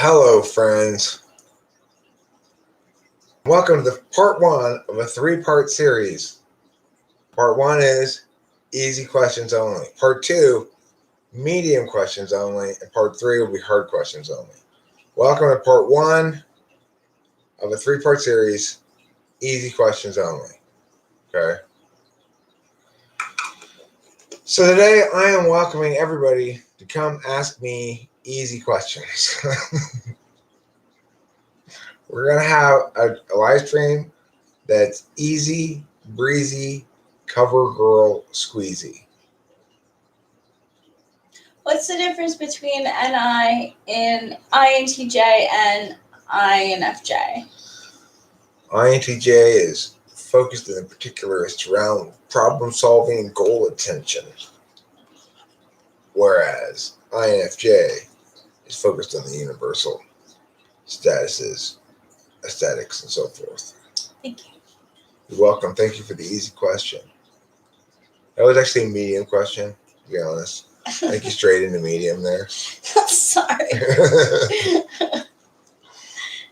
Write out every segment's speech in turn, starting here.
Hello, friends. Welcome to the part one of a three-part series. Part one is easy questions only. Part two, medium questions only. And part three will be hard questions only. Welcome to part one of a three-part series, easy questions only. Okay. So today I am welcoming everybody to come ask me easy questions. We're going to have a live stream that's easy, breezy, cover girl squeezy. What's the difference between NI in INTJ and INFJ? INTJ is focused in particular around problem solving and goal attention, whereas INFJ is focused on the universal statuses, aesthetics, and so forth. Thank you. You're welcome. Thank you for the easy question. That was actually a medium question, to be honest. I think you straight into medium there. Sorry.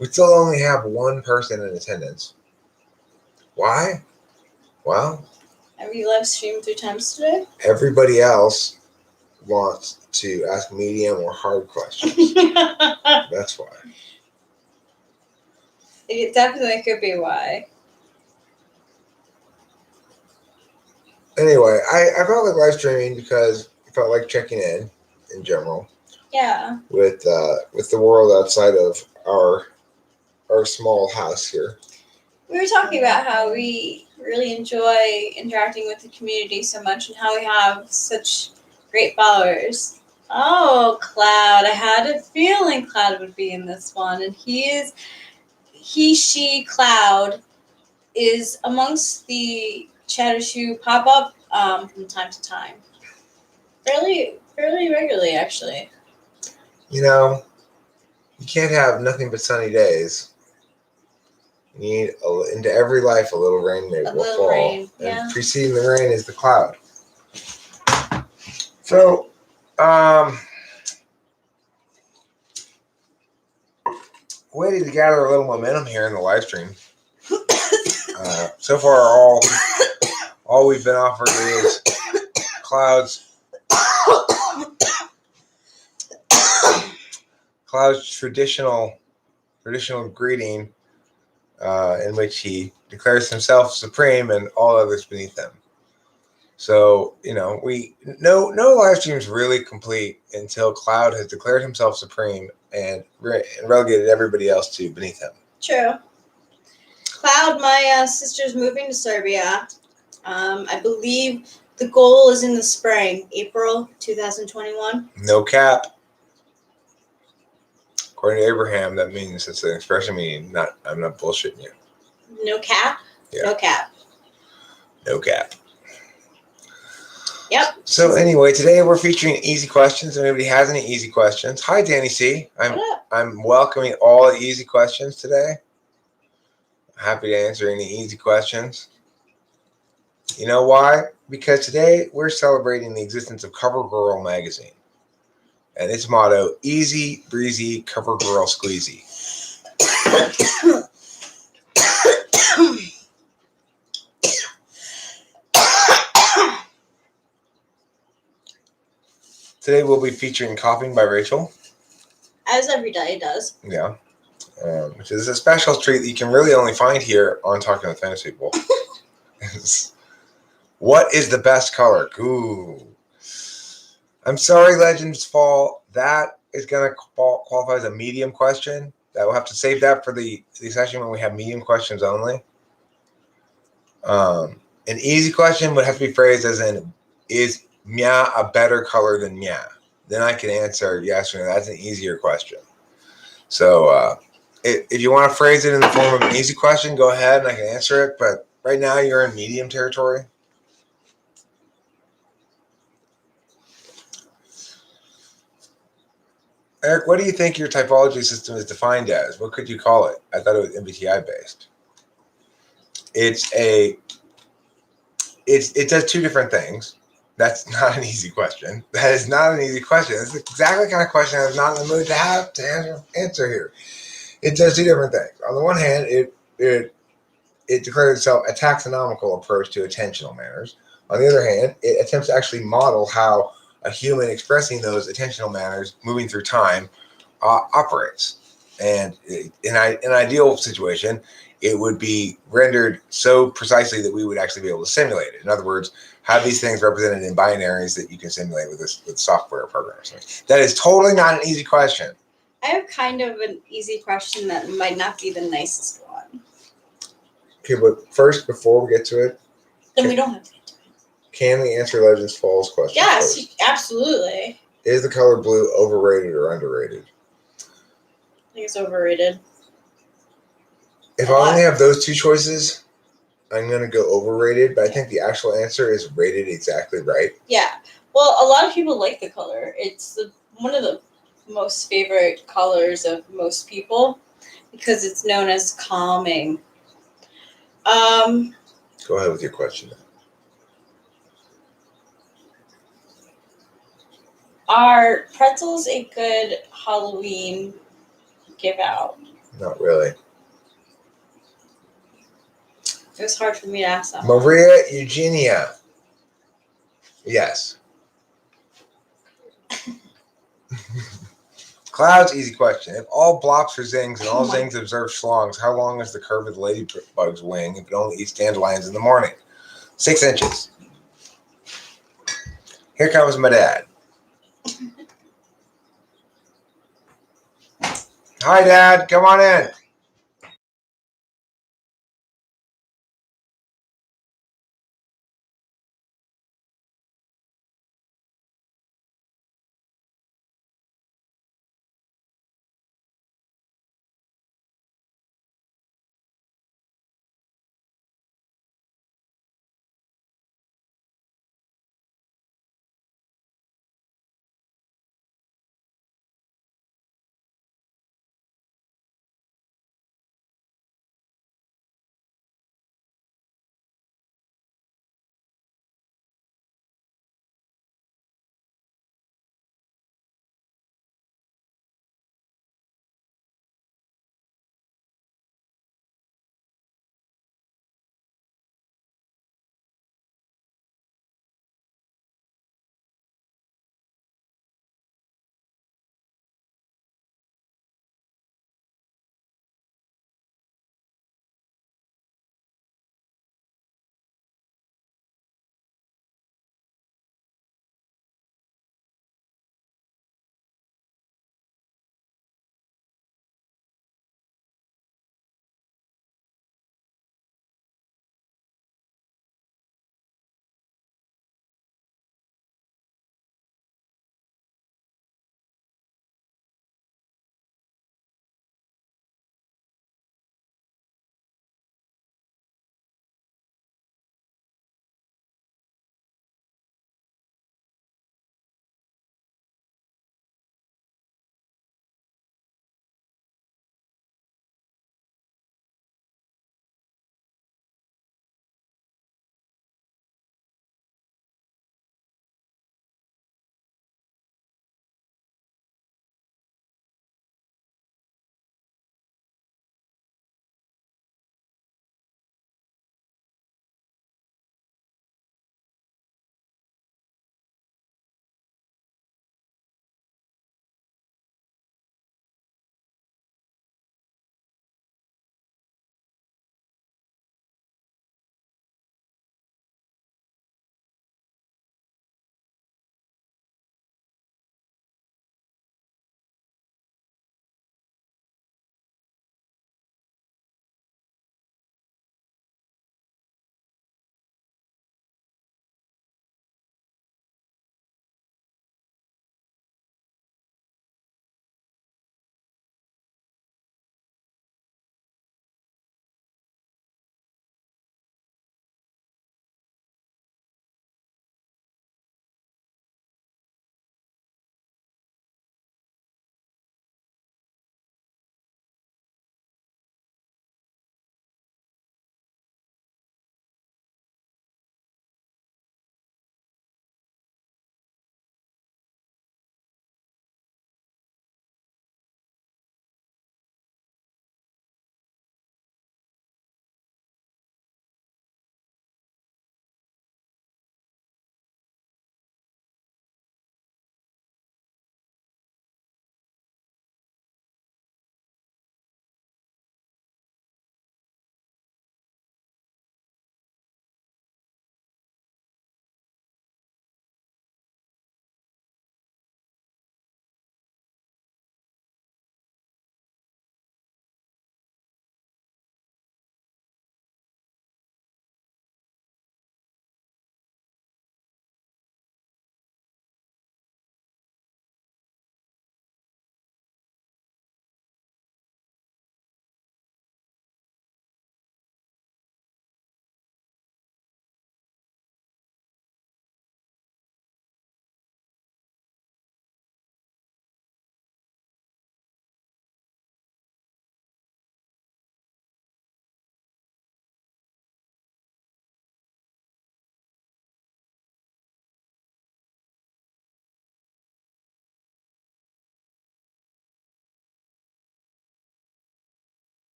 We still only have one person in attendance. Why? Well, Have you live streamed 3 times today? everybody else wants to ask medium or hard questions. That's why. It definitely could be why. Anyway, I felt like live streaming because I felt like checking in general. Yeah. With the world outside of our small house here. We were talking about how we really enjoy interacting with the community so much and how we have such great followers. Oh, Cloud. I had a feeling Cloud would be in this one. And she, Cloud, is amongst the chatters who pop up from time to time. Fairly regularly, actually. You know, you can't have nothing but sunny days. You need into every life a little rain maybe will fall. Rain, yeah. And preceding the rain is the cloud. So, waiting to gather a little momentum here in the live stream. So far, all we've been offered is Cloud's traditional greeting, in which he declares himself supreme and all others beneath him. So, no live stream is really complete until Cloud has declared himself supreme and relegated everybody else to beneath him. True. Cloud, my sister's moving to Serbia. I believe the goal is in the spring, April 2021. No cap. According to Abraham, that means it's an expression meaning I'm not bullshitting you. No cap? Yeah. No cap. No cap. Yep. So anyway, today we're featuring easy questions. If anybody has any easy questions, hi Danny C. I'm welcoming all the easy questions today. Happy to answer any easy questions. You know why? Because today we're celebrating the existence of Cover Girl magazine. And its motto, easy, breezy, cover girl squeezy. Today we'll be featuring Coughing by Rachel. As every day does. Yeah. Which is a special treat that you can really only find here on Talking with Fantasy People. What is the best color? Ooh. I'm sorry, Legends Fall. That is going to qualify as a medium question. That we'll have to save that for the session when we have medium questions only. An easy question would have to be phrased as in, is Mia a better color than Mia? Then I can answer yes or no. That's an easier question. So if you want to phrase it in the form of an easy question, go ahead and I can answer it. But right now you're in medium territory. Eric, what do you think your typology system is defined as? What could you call it? I thought it was MBTI based. It does two different things. That's not an easy question. That is not an easy question. It's exactly the kind of question I was not in the mood to have to answer here. It does two different things. On the one hand, it declares itself a taxonomical approach to attentional manners. On the other hand, it attempts to actually model how a human expressing those attentional manners moving through time operates. And in an ideal situation, it would be rendered so precisely that we would actually be able to simulate it. In other words, have these things represented in binaries that you can simulate with software programs. That is totally not an easy question. I have kind of an easy question that might not be the nicest one. Okay, but first, before we get to it, Then we don't have to get to it. Can we answer Legends Falls question? Yes, first? absolutely. Is the color blue overrated or underrated? I think it's overrated. If I only have those two choices, I'm going to go overrated, but I think the actual answer is rated exactly right. Yeah. Well, a lot of people like the color. It's one of the most favorite colors of most people because it's known as calming. Go ahead with your question. Are pretzels a good Halloween give out? Not really. It was hard for me to ask that. Maria Eugenia. Yes. Clouds, easy question. If all blocks are zings and all zings observe schlongs, how long is the curve of the ladybug's wing if it only eats dandelions in the morning? 6 inches. Here comes my dad. Hi, Dad. Come on in.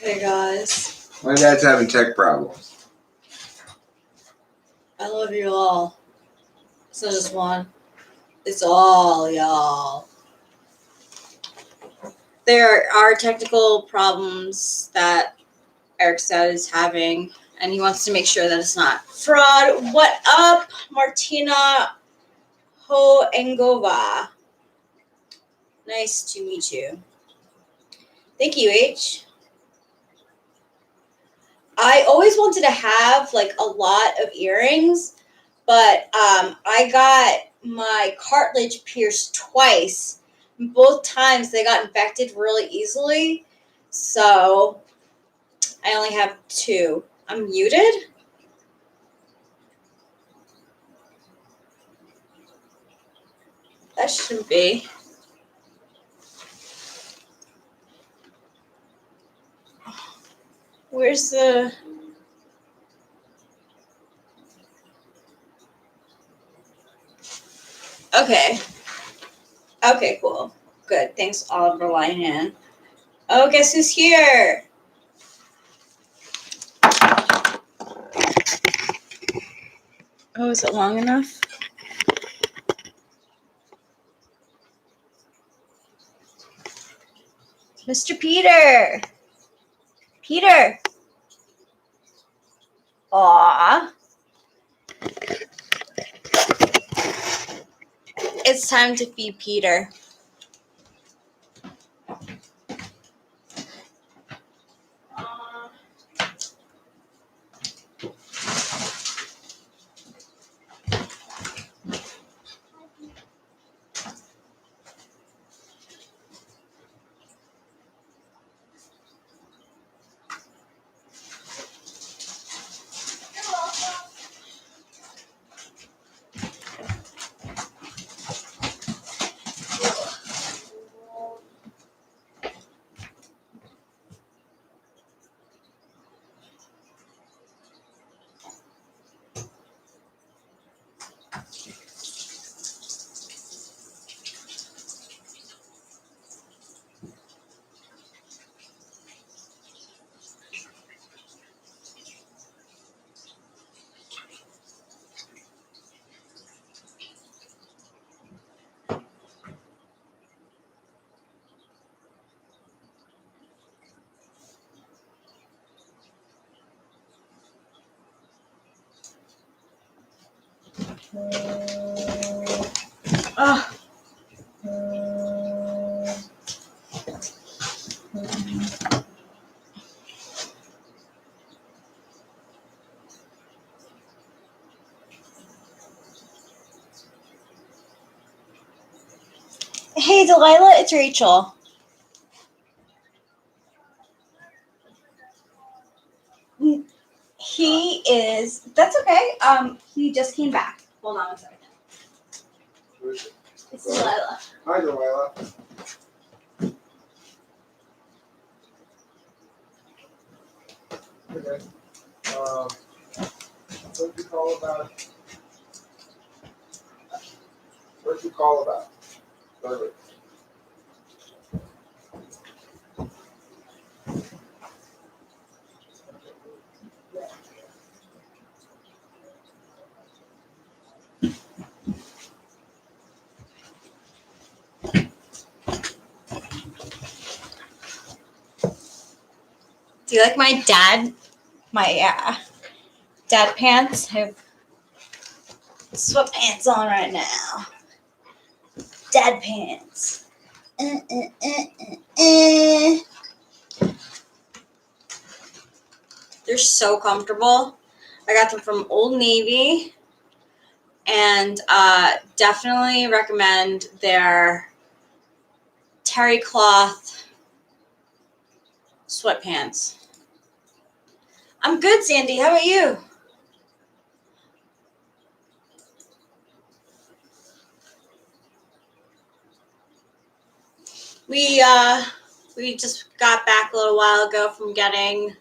Hey guys, My dad's having tech problems. I love you all. It's not just one. It's all y'all. There are technical problems that Eric's dad is having, and he wants to make sure that it's not fraud. What up, Martina Hoengova? Nice to meet you. Thank you, H. I always wanted to have like a lot of earrings, but I got my cartilage pierced twice. Both times they got infected really easily, so I only have 2. I'm muted? That shouldn't be. Where's the... Okay. Okay, cool. Good. Thanks, Oliver Lyhan. Oh, guess who's here? Oh, is it long enough? Mr. Peter. Peter. Aw. It's time to feed Peter. Oh. Hey, Delilah, it's Rachel. He is. That's okay. He just came back. Hold on a second. It's Delilah. Hi, Delilah. Okay. What'd you call about? What'd you call about? Perfect. Do you like my dad pants? I have sweatpants on right now. Dad pants. They're so comfortable. I got them from Old Navy, and definitely recommend their terry cloth sweatpants. I'm good, Sandy. How about you? We just got back a little while ago from getting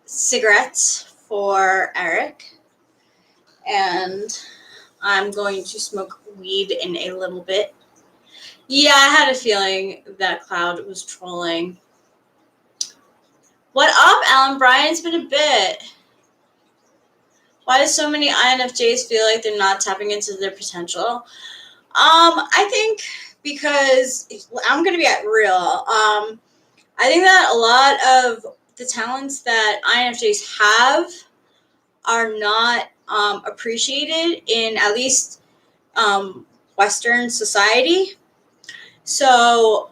cigarettes for Eric, and I'm going to smoke weed in a little bit. Yeah, I had a feeling that Cloud was trolling. What up, Alan Bryan? It's been a bit. Why do so many INFJs feel like they're not tapping into their potential? I think because I'm gonna be real. I think that a lot of the talents that INFJs have are not appreciated in at least Western society. So,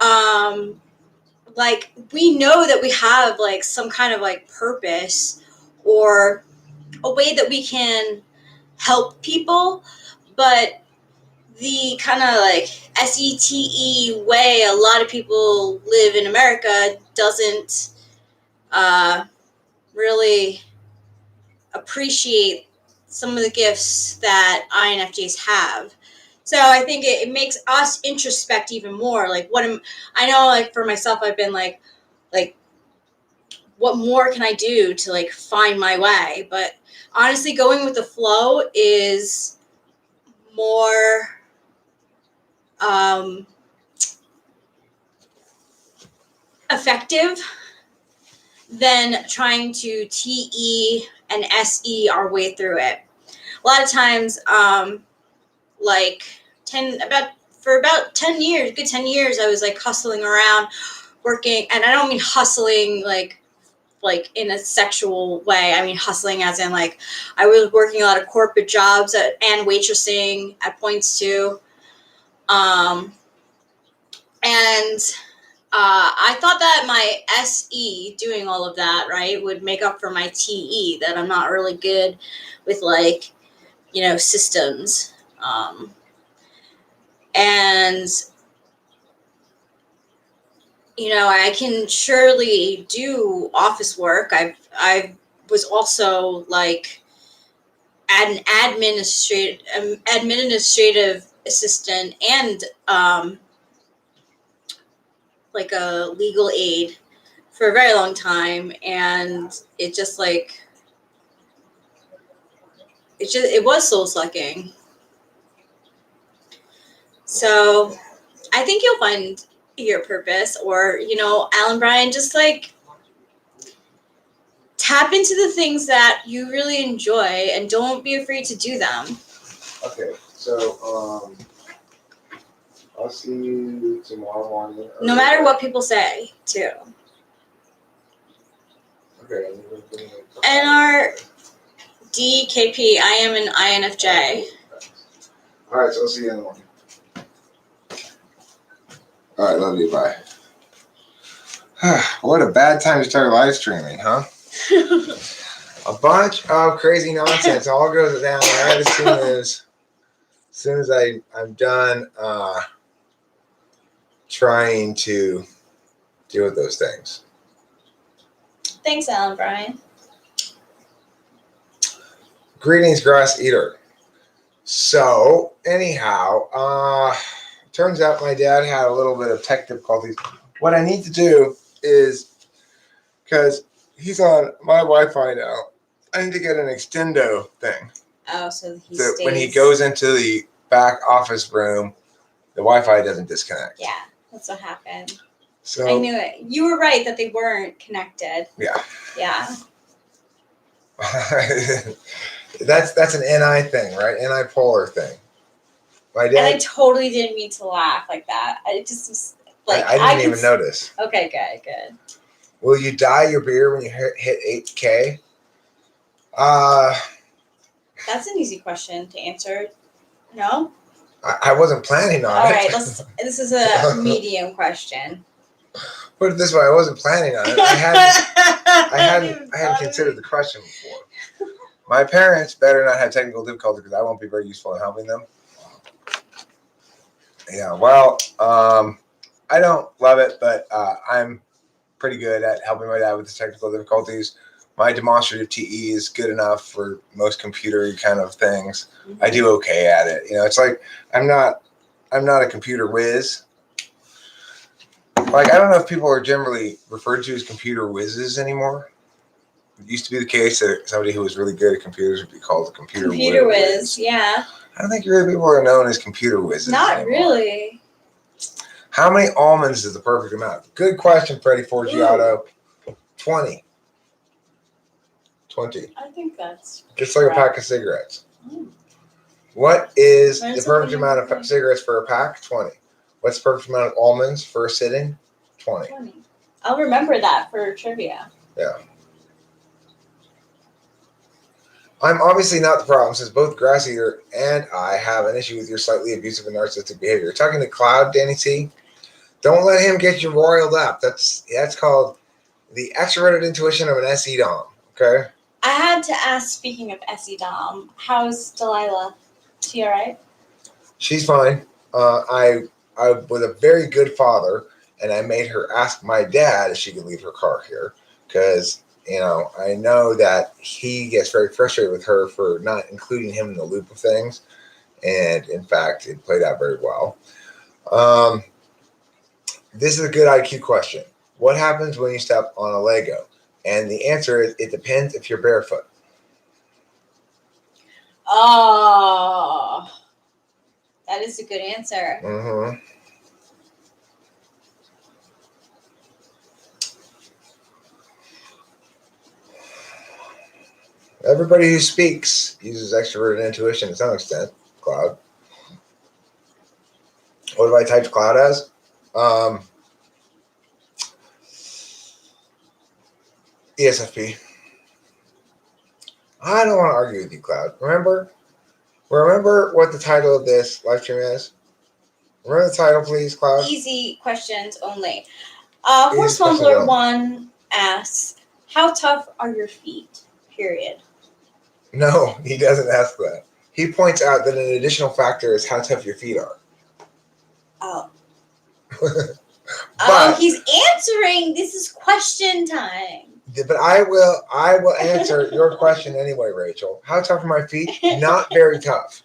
like, we know that we have like some kind of like purpose or a way that we can help people, but the kind of like SETE way a lot of people live in America doesn't really appreciate some of the gifts that INFJs have. So I think it makes us introspect even more. Like, I know, like for myself, I've been like, what more can I do to like find my way? But honestly, going with the flow is more effective than trying to TE and SE our way through it. A lot of times, like for about 10 years, good 10 years, I was like hustling around, working, and I don't mean hustling like in a sexual way. I mean hustling as in like I was working a lot of corporate jobs and waitressing at points too. And I thought that my SE doing all of that, right, would make up for my TE, that I'm not really good with like, systems. And, I can surely do office work. I was also like an administrative assistant and like a legal aid for a very long time, and it just like it was soul sucking. So I think you'll find your purpose, or Alan Bryan, just like tap into the things that you really enjoy and don't be afraid to do them. Okay, so I'll see you tomorrow morning. No matter what people say, too. Okay. NRDKP, I am an INFJ. All right, so I'll see you in the morning. All right, love you. Bye. What a bad time to start live streaming, huh? A bunch of crazy nonsense all goes down right as soon as I'm done trying to deal with those things. Thanks, Alan Bryan. Greetings, grass eater. So anyhow, turns out my dad had a little bit of tech difficulties. What I need to do is, because he's on my Wi-Fi now, I need to get an extendo thing. Oh, so when he goes into the back office room, the Wi-Fi doesn't disconnect. Yeah, that's what happened. So I knew it. You were right that they weren't connected. Yeah. Yeah. That's an NI thing, right? NI polar thing. My dad. And I totally didn't mean to laugh like that. I just was like, I didn't even notice. Okay, good. Will you dye your beard when you hit 8K? That's an easy question to answer. No? I wasn't planning on it. All right, this is a medium question. Put it this way, I wasn't planning on it. I hadn't considered the question before. My parents better not have technical difficulty because I won't be very useful in helping them. Yeah, well, I don't love it, but I'm pretty good at helping my dad with the technical difficulties. My demonstrative TE is good enough for most computer kind of things. Mm-hmm. I do okay at it. It's like I'm not a computer whiz. Like, I don't know if people are generally referred to as computer whizzes anymore. It used to be the case that somebody who was really good at computers would be called a computer whiz. Yeah. I don't think really people are known as computer whizzes Not anymore. Really. How many almonds is the perfect amount? Good question, Freddie Forgiato. 20. 20. I think that's Just like a correct. pack of cigarettes. Mm. What is Learn the something perfect amount every of day. cigarettes for a pack? 20. What's the perfect amount of almonds for a sitting? 20. 20. I'll remember that for trivia. Yeah. I'm obviously not the problem since both Grass Eater and I have an issue with your slightly abusive and narcissistic behavior. You're talking to Cloud, Danny C. Don't let him get you roiled up. That's called the extroverted intuition of an SE Dom. Okay? I had to ask, speaking of SE Dom, how's Delilah? Is she alright? She's fine. I was a very good father, and I made her ask my dad if she could leave her car here because I know that he gets very frustrated with her for not including him in the loop of things, and in fact, it played out very well. This is a good IQ question. What happens when you step on a Lego? And the answer is it depends if you're barefoot. Oh, that is a good answer. Mm-hmm. Everybody who speaks uses extroverted intuition to some extent. Cloud. What have I typed Cloud as? ESFP. I don't want to argue with you, Cloud. Remember what the title of this live stream is? Remember the title, please, Cloud? Easy questions only. Easy Horse questions Humbler only. 1 asks, how tough are your feet? Period. No, he doesn't ask that. He points out that an additional factor is how tough your feet are. Oh. But he's answering. This is question time. But I will answer your question anyway, Rachel. How tough are my feet? Not very tough.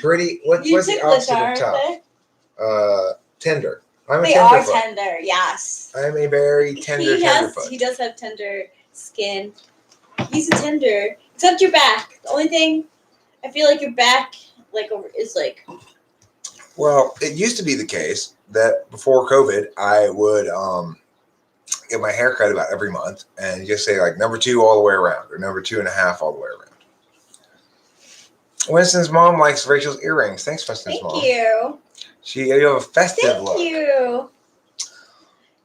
Pretty. What's the opposite of tough? Tender. I'm a They tenderfoot. are tender. Yes. I am a very tender tenderfoot. He does have tender skin. He's a tender, except your back. The only thing I feel like your back is like. Well, it used to be the case that before COVID, I would get my hair cut about every month and just say like number 2 all the way around or number 2.5 all the way around. Winston's mom likes Rachel's earrings. Thanks, Winston's mom. Thank you. You have a festive look. Thank you.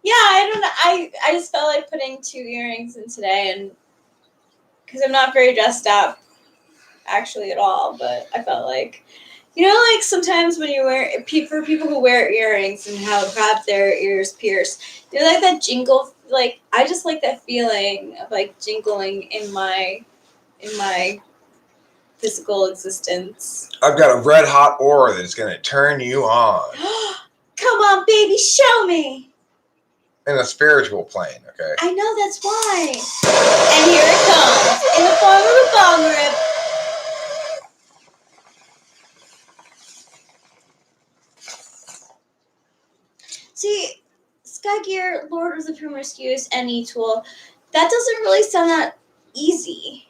Yeah, I don't know. I just felt like putting 2 earrings in today, and because I'm not very dressed up, actually at all, but I felt like, like sometimes when you for people who wear earrings and have their ears pierced, they like that jingle. Like I just like that feeling of like jingling in my physical existence. I've got a red hot aura that's going to turn you on. Come on, baby, show me. In a spiritual plane, okay? I know, that's why. And here it comes in the form of a bong rip. See, Skygear, Lord of the Promiscuous, any tool, that doesn't really sound that easy.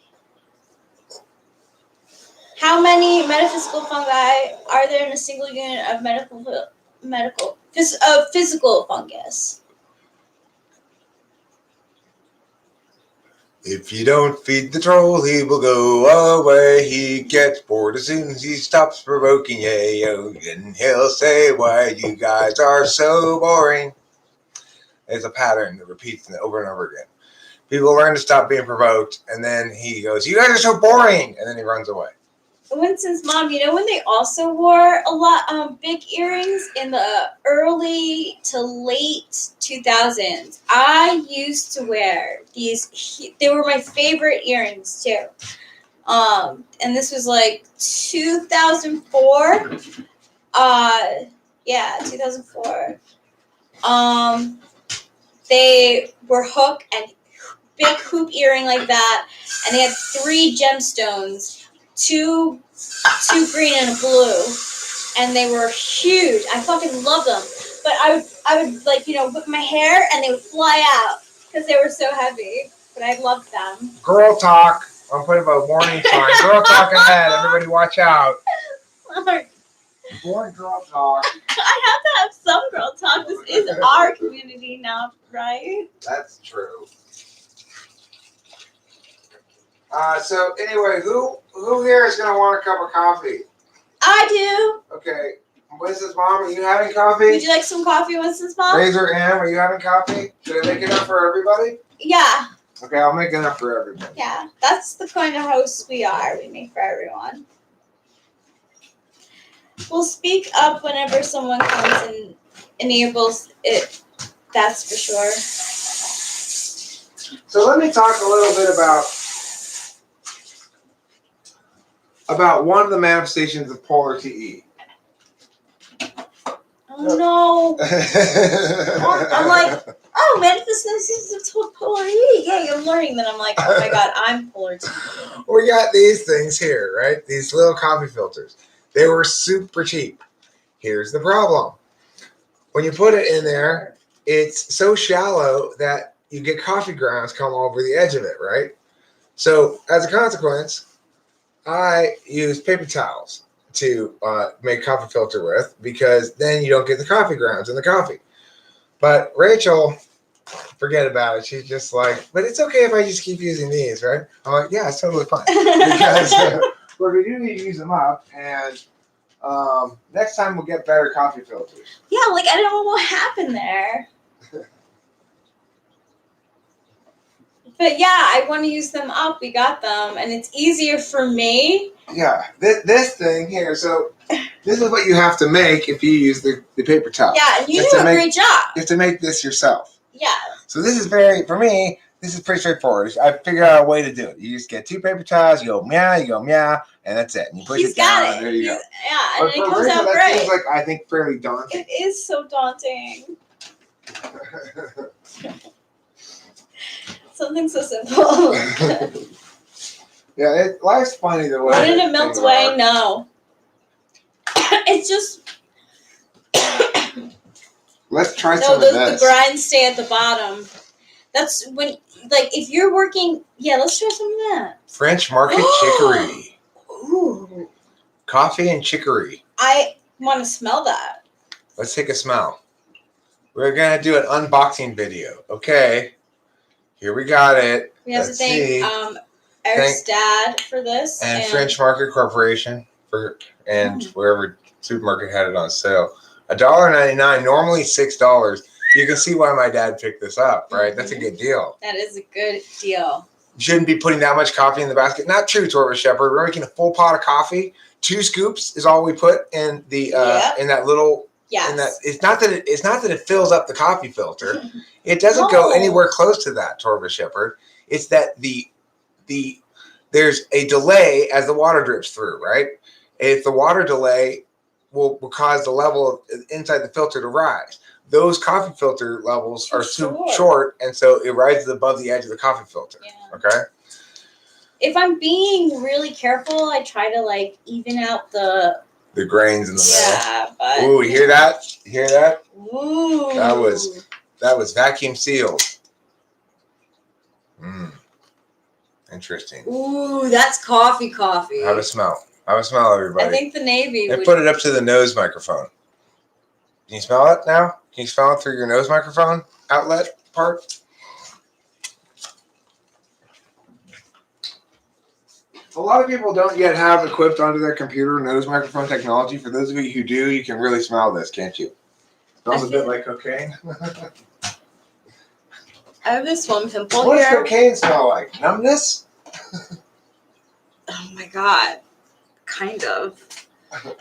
How many metaphysical fungi are there in a single unit of physical fungus? If you don't feed the troll, he will go away. He gets bored as soon as he stops provoking you. And he'll say, why you guys are so boring. There's a pattern that repeats over and over again. People learn to stop being provoked, and then he goes, you guys are so boring, and then he runs away. Winston's mom, when they also wore a lot big earrings in the early to late 2000s? I used to wear these. They were my favorite earrings too. And this was like 2004. 2004. They were hook and big hoop earring like that, and they had 3 gemstones. Two green and a blue, and they were huge. I fucking love them. But I would whip my hair, and they would fly out because they were so heavy. But I loved them. Girl talk. I'm putting a warning sign. Girl talk ahead. Everybody watch out. Boy, girl talk. I have to have some girl talk. This is our community now, right? That's true. So anyway, who here is gonna want a cup of coffee? I do. Okay, Mrs. Mom, are you having coffee? Would you like some coffee, Mrs. Mom? Razor Ann, are you having coffee? Should I make enough for everybody? Yeah. Okay, I'll make enough for everybody. Yeah, that's the kind of host we are. We make for everyone. We'll speak up whenever someone comes and enables it. That's for sure. So let me talk a little bit about one of the manifestations of polar TE. Oh no! I'm like, oh, manifestations of polar E. Yeah, I'm learning. Then I'm like, oh my god, I'm polar TE. We got these things here, right? These little coffee filters. They were super cheap. Here's the problem. When you put it in there, it's so shallow that you get coffee grounds come over the edge of it, right? So as a consequence, I use paper towels to make coffee filter with, because then you don't get the coffee grounds in the coffee. But Rachel, forget about it. She's just like, but it's okay if I just keep using these, right? I'm like, yeah, it's totally fine. Because we do need to use them up, and next time we'll get better coffee filters. Yeah, like I don't know what happened there. But yeah, I want to use them up. We got them, and it's easier for me. Yeah, this thing here. So this is what you have to make if you use the paper towel. Yeah, and you do a great job. You have to make this yourself. Yeah. So this is for me, this is pretty straightforward. I figured out a way to do it. You just get 2 paper towels, you go meow, and that's it. And you push it down, and there you go. Yeah, and But it comes out that great. seems like, I think, fairly daunting. It is so daunting. Something so simple. Yeah, life's funny the way. When did it melt away? No. It's just. Let's try some of this. No, the grinds stay at the bottom. That's when, like, if you're working. Yeah, let's try some of that. French market chicory. Ooh. Coffee and chicory. I want to smell that. Let's take a smell. We're going to do an unboxing video. Okay. Here we got it. We have to thank Eric's dad for this. And French Market Corporation and wherever supermarket had it on sale. $1.99, normally $6. You can see why my dad picked this up, right? Mm-hmm. That's a good deal. That is a good deal. You shouldn't be putting that much coffee in the basket. Not true, Torva Shepherd. We're making a full pot of coffee. 2 scoops is all we put in the in that little. Yes. In that it's not that it fills up the coffee filter. It doesn't go anywhere close to that, Torva Shepherd. It's that there's a delay as the water drips through, right? If the water delay will cause the level of inside the filter to rise. Those coffee filter levels are too short, and so it rises above the edge of the coffee filter. Yeah. Okay. If I'm being really careful, I try to like even out the grains in the middle. Yeah, but ooh, you hear that? You hear that? Ooh. That was vacuum sealed. Interesting. Ooh, that's coffee. Have a smell. Have a smell, everybody. I think the Navy would put it up to the nose microphone. Can you smell it now? Can you smell it through your nose microphone outlet part? A lot of people don't yet have equipped onto their computer nose microphone technology. For those of you who do, you can really smell this, can't you? Smells a bit like cocaine. I have this one pimple What here. does cocaine smell like? Numbness? Oh my god. Kind of.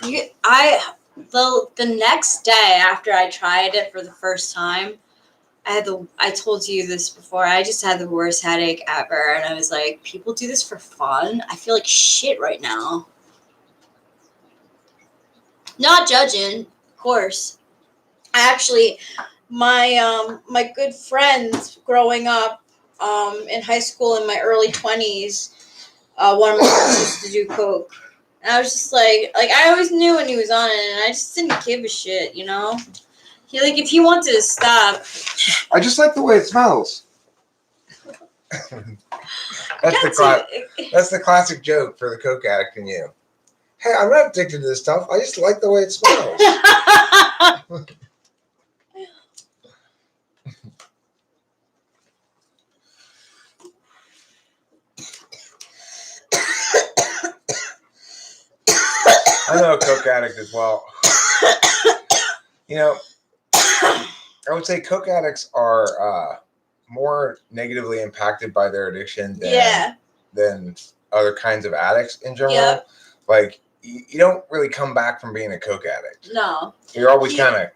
The next day after I tried it for the first time, I told you this before, I just had the worst headache ever, and I was like, people do this for fun? I feel like shit right now. Not judging, of course. I actually, my good friends growing up in high school in my early 20s, one of my friends used to do coke. And I was just like I always knew when he was on it, and I just didn't give a shit, you know? If he wanted to stop. I just like the way it smells. That's the classic joke for the coke addict in you. Hey, I'm not addicted to this stuff. I just like the way it smells. I know a coke addict as well. You know, I would say coke addicts are more negatively impacted by their addiction than other kinds of addicts in general. Yep. Like, you don't really come back from being a coke addict. No. You're always kind of...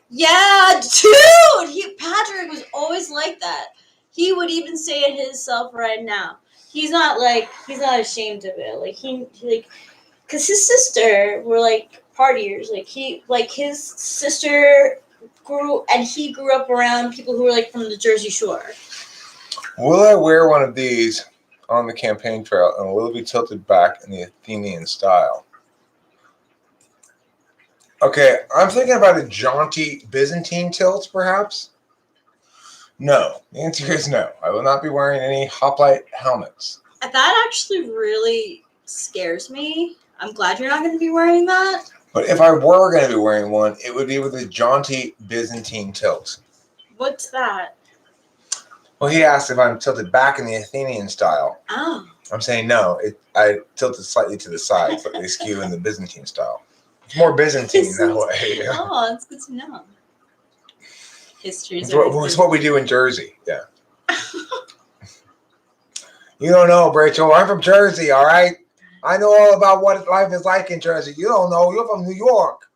Yeah, dude! Patrick was always like that. He would even say it himself right now. He's not ashamed of it. Because his sister were, partiers. His sister he grew up around people who were, from the Jersey Shore. Will I wear one of these on the campaign trail, and will it be tilted back in the Athenian style? Okay, I'm thinking about a jaunty Byzantine tilt, perhaps. No, the answer is no. I will not be wearing any hoplite helmets. That actually really scares me. I'm glad you're not going to be wearing that. But if I were going to be wearing one, it would be with a jaunty Byzantine tilt. What's that? Well, he asked if I'm tilted back in the Athenian style. Oh. I'm saying no. I tilted slightly to the side, slightly askew in the Byzantine style. It's more Byzantine that way. Oh, that's good to know. History is it's what we do in Jersey. Yeah. You don't know, Rachel. I'm from Jersey, all right? I know all about what life is like in Jersey. You don't know. You're from New York.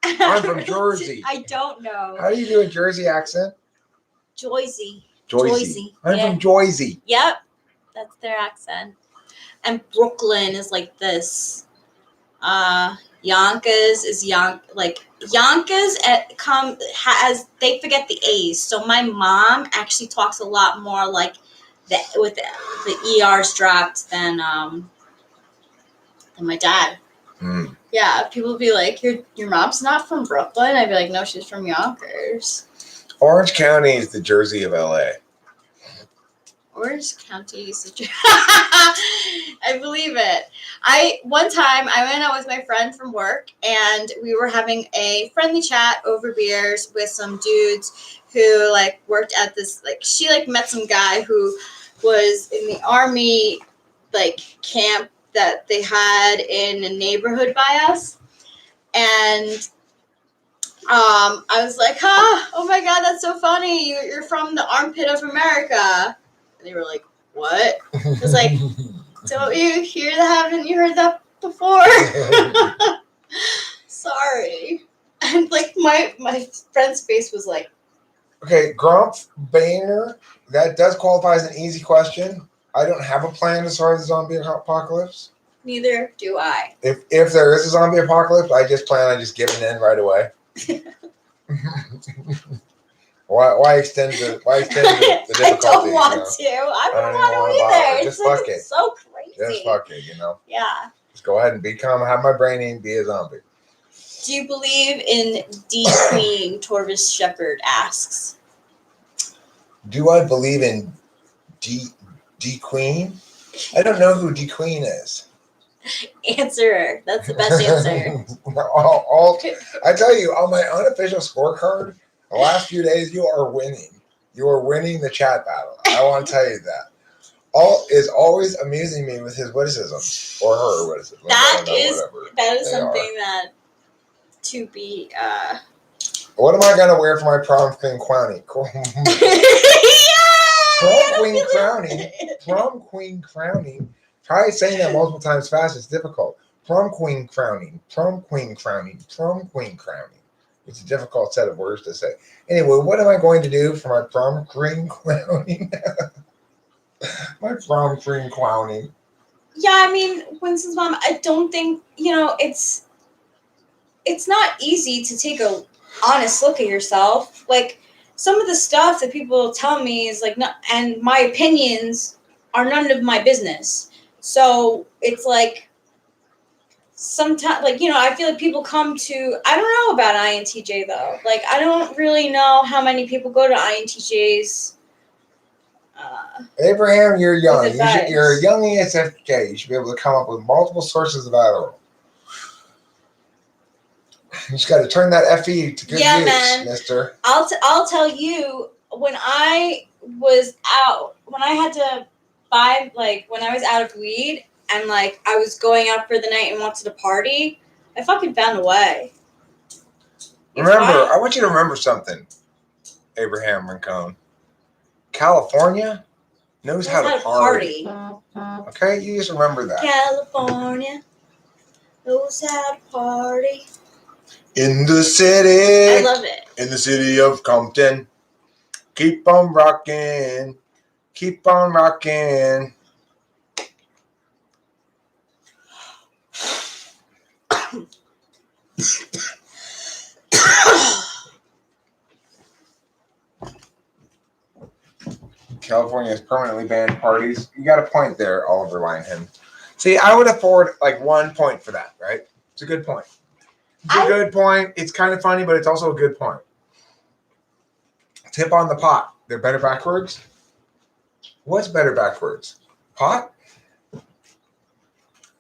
I'm from Jersey. I don't know. How do you do a Jersey accent? Joyzy. I'm from Joyzy. Yep. That's their accent. And Brooklyn is like this. Yonkers is Yonkers they forget the A's. So my mom actually talks a lot more like that with the ERs dropped than my dad. Mm. Yeah, people be like, your mom's not from Brooklyn. I'd be like, no, she's from Yonkers. Orange County is the Jersey of LA. Orange County is the I believe it. One time I went out with my friend from work and we were having a friendly chat over beers with some dudes who worked at this she met some guy who was in the army camp that they had in a neighborhood by us. And I was like, oh my God, that's so funny. You're from the armpit of America. And they were like, what? I was like, don't you hear that? Haven't you heard that before? Sorry. And my friend's face was like. Okay, Grumpf Boehner, that does qualify as an easy question. I don't have a plan to start the zombie apocalypse. Neither do I. If there is a zombie apocalypse, I just plan on just giving in right away. Why extend the difficulty? I don't want to. I don't want to either. Just fuck it. It's so crazy. Just fuck it, Yeah. Just go ahead and have my brain and be a zombie. Do you believe in D-Queen? Torvis Shepherd asks. Do I believe in D-Queen? I don't know who D-Queen is. Answer. That's the best answer. I tell you, on my unofficial scorecard, the last few days, you are winning. You are winning the chat battle. I want to tell you that. Is always amusing me with his witticisms or her witticisms. That is something that to be. What am I gonna wear for my prom queen crowning? Prom queen crowning. Try saying that multiple times fast. It's difficult. Prom queen crowning. Prom queen crowning. Prom queen crowning. It's a difficult set of words to say. Anyway, what am I going to do for my prom queen crowning? My prom queen crowning. Yeah, I mean, Winston's mom, I don't think, it's not easy to take a honest look at yourself. Some of the stuff that people tell me is and my opinions are none of my business. So it's sometimes, I feel like people come to, I don't know about INTJ though. I don't really know how many people go to INTJs. Abraham, you're young. You're a young ESFJ. You should be able to come up with multiple sources of Adderall. You just got to turn that FE to good use, man. mister. I'll tell you, when I was out, when I had to buy, when I was out of weed, and like I was going out for the night and wanted to party, I fucking found a way. Remember, I want you to remember something, Abraham Rincon. California knows how to party. Okay, you just remember that. California knows how to party. In the city. I love it. In the city of Compton. Keep on rocking. Keep on rocking. California has permanently banned parties. You got a point there, Oliver Linehan. See, I would afford like 1 point for that, right? It's a good point. It's a good point. It's kind of funny, but it's also a good point. Tip on the pot. They're better backwards. What's better backwards? Pot?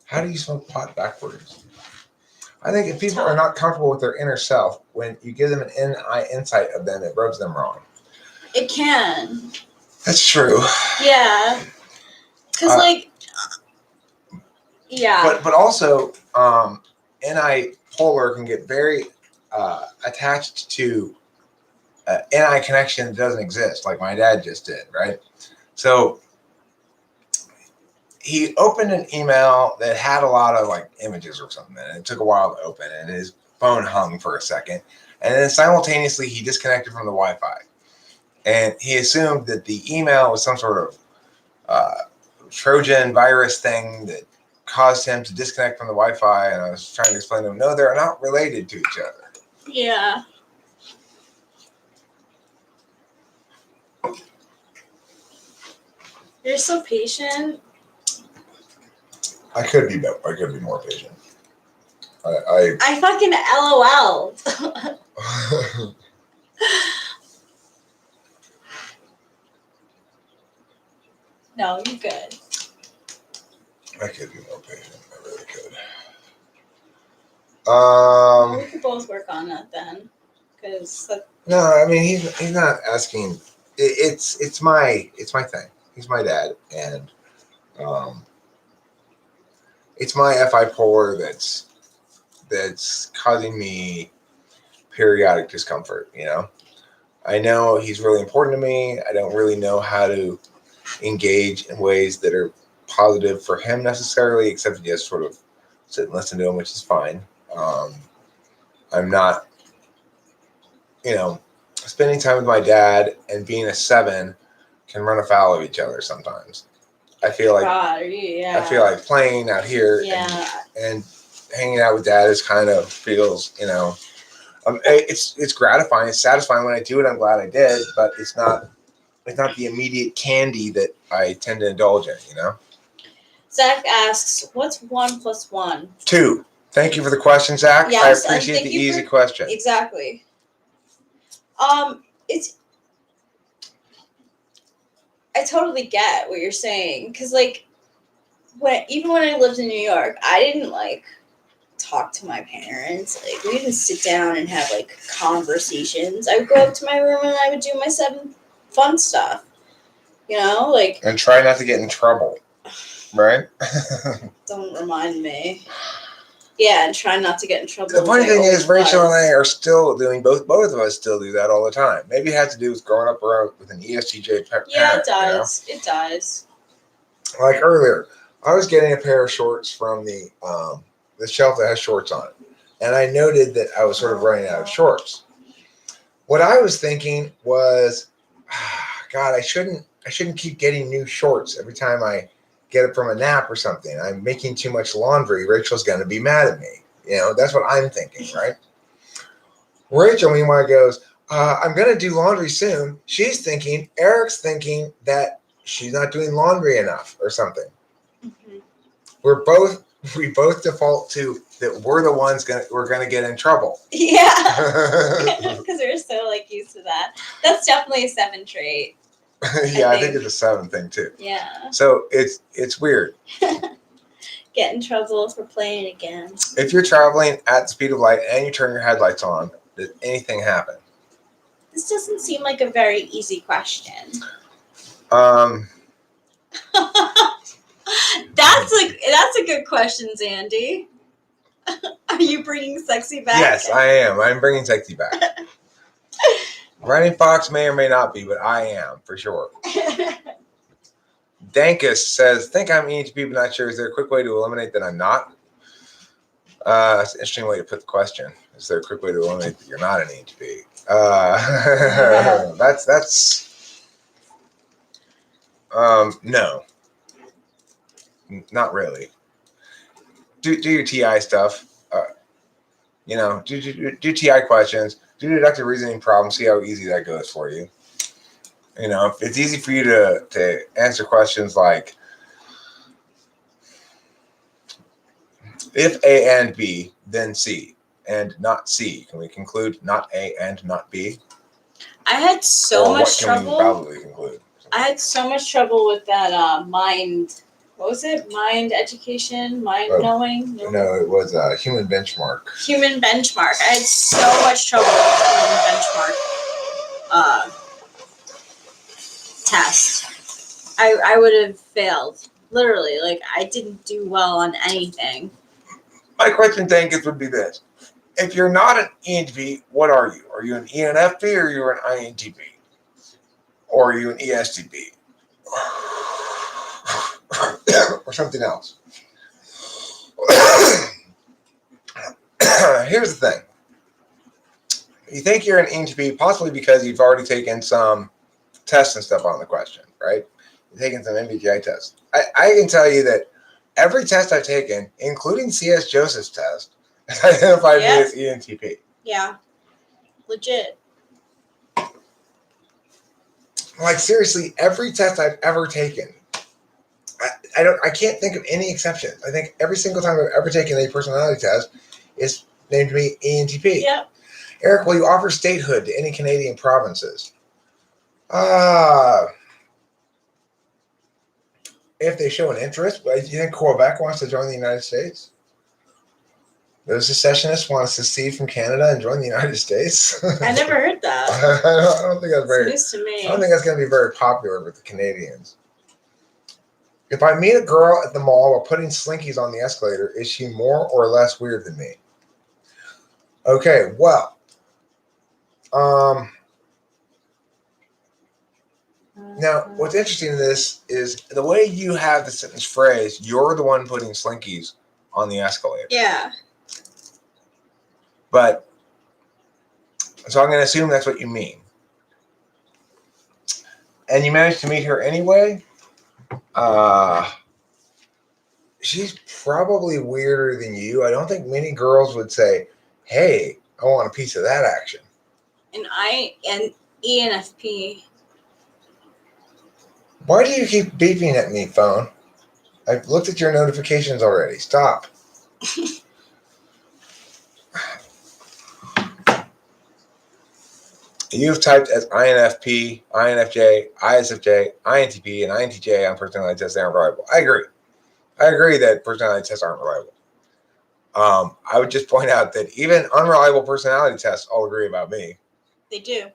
How do you smoke pot backwards? I think if people are not comfortable with their inner self, when you give them an insight of them, it rubs them wrong. It can. That's true. Yeah. Because, yeah. But also, NI polar can get very attached to NI connection that doesn't exist, like my dad just did, right? So he opened an email that had a lot of like images or something, and it took a while to open, and his phone hung for a second, and then simultaneously he disconnected from the Wi-Fi, and he assumed that the email was some sort of Trojan virus thing that caused him to disconnect from the Wi-Fi, and I was trying to explain to him, no, they're not related to each other. Yeah. You're so patient. I could be more patient. I fucking LOL'd. No, you're good. I could be more patient. I really could. We could both work on that then, because no, I mean he's not asking. It's my thing. He's my dad, and it's my FI polar that's causing me periodic discomfort. You know, I know he's really important to me. I don't really know how to engage in ways that are positive for him necessarily, except to just sort of sit and listen to him, which is fine. I'm not, spending time with my dad and being a 7 can run afoul of each other sometimes. I feel like I feel like playing out here and hanging out with dad is kind of feels, it's gratifying, it's satisfying when I do it. I'm glad I did, but it's not the immediate candy that I tend to indulge in, Zach asks, what's 1 + 1? 2. Thank you for the question, Zach. Yes, I appreciate the easy question. Exactly. I totally get what you're saying, because even when I lived in New York, I didn't talk to my parents. We didn't sit down and have conversations. I would go up to my room and I would do my 7 fun stuff. And try not to get in trouble, right? Don't remind me. Yeah, and try not to get in trouble. The funny thing is, Rachel and I are still doing both of us still do that all the time. Maybe it has to do with growing up around with an ESTJ parent. Yeah, it does. It does. Like earlier, I was getting a pair of shorts from the shelf that has shorts on it, and I noted that I was sort of running out of shorts. What I was thinking was, God, I shouldn't keep getting new shorts every time I get it from a nap or something. I'm making too much laundry. Rachel's going to be mad at me. That's what I'm thinking, right? Rachel, meanwhile, goes, I'm going to do laundry soon. Eric's thinking that she's not doing laundry enough or something. Mm-hmm. We both default to that we're the ones we're going to get in trouble. Yeah. Because we're so used to that. That's definitely a 7 trait. Yeah, I think it's a 7 thing too. Yeah. So it's weird. Get in trouble for playing again. If you're traveling at the speed of light and you turn your headlights on, did anything happen? This doesn't seem like a very easy That's good questions, Andy. Are you bringing sexy back? Yes, I am. I'm bringing sexy back. Running Fox may or may not be, but I am for sure. Dankus says, think I'm ENTP, but not sure. Is there a quick way to eliminate that I'm not? That's an interesting way to put the question. Is there a quick way to eliminate that you're not an ENTP? That's no, not really. Do your TI stuff. Do TI questions. Do deductive reasoning problems. See how easy that goes for you. If it's easy for you to answer questions like, if A and B, then C, and not C. Can we conclude not A and not B? I had so much trouble. What can we probably conclude? I had so much trouble with that mind. What was it? Mind education? Mind knowing? No, it was a human benchmark. Human benchmark. I had so much trouble with human benchmark test. I would have failed. Literally. Like, I didn't do well on anything. My question, Dankus, would be this. If you're not an ENTP, what are you? Are you an ENFP or you're an INTP? Or are you an ESTP? Or something else? Here's the thing. You think you're an ENTP possibly because you've already taken some tests and stuff on the question, right? You've taken some MBTI tests. I can tell you that every test I've taken, including C.S. Joseph's test, has identified me as ENTP. Yeah. Legit. Like, seriously, every test I've ever taken, I can't think of any exceptions. I think every single time I've ever taken a personality test, it's named me ENTP. Yep. Eric, will you offer statehood to any Canadian provinces? If they show an interest, but do you think Quebec wants to join the United States? Those secessionists want to secede from Canada and join the United States? I never heard that. I don't think that's very. It's news to me. I don't think that's going to be very popular with the Canadians. If I meet a girl at the mall while putting slinkies on the escalator, is she more or less weird than me? Okay, well, now what's interesting in this is the way you have the sentence phrased. You're the one putting slinkies on the escalator. Yeah. But so I'm going to assume that's what you mean. And you managed to meet her anyway. She's probably weirder than you. I don't think many girls would say, hey, I want a piece of that action. And ENFP. Why do you keep beeping at me, phone? I've looked at your notifications already. Stop. You've typed as INFP, INFJ, ISFJ, INTP, and INTJ on personality tests. They aren't reliable. I agree. I agree that personality tests aren't reliable. I would just point out that even unreliable personality tests all agree about me. They do.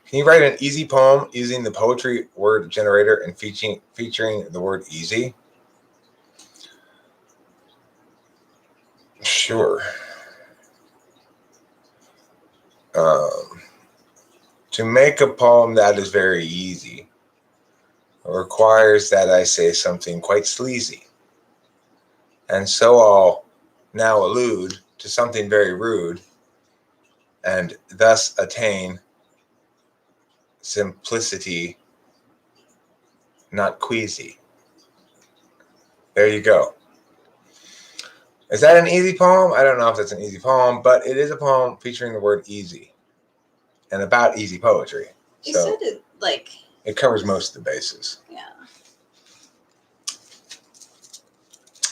Can you write an easy poem using the poetry word generator and featuring the word easy? Sure. To make a poem that is very easy requires that I say something quite sleazy. And so I'll now allude to something very rude and thus attain simplicity, not queasy. There you go. Is that an easy poem? I don't know if that's an easy poem, but it is a poem featuring the word easy and about easy poetry. You So said it like... it covers most of the bases. Yeah.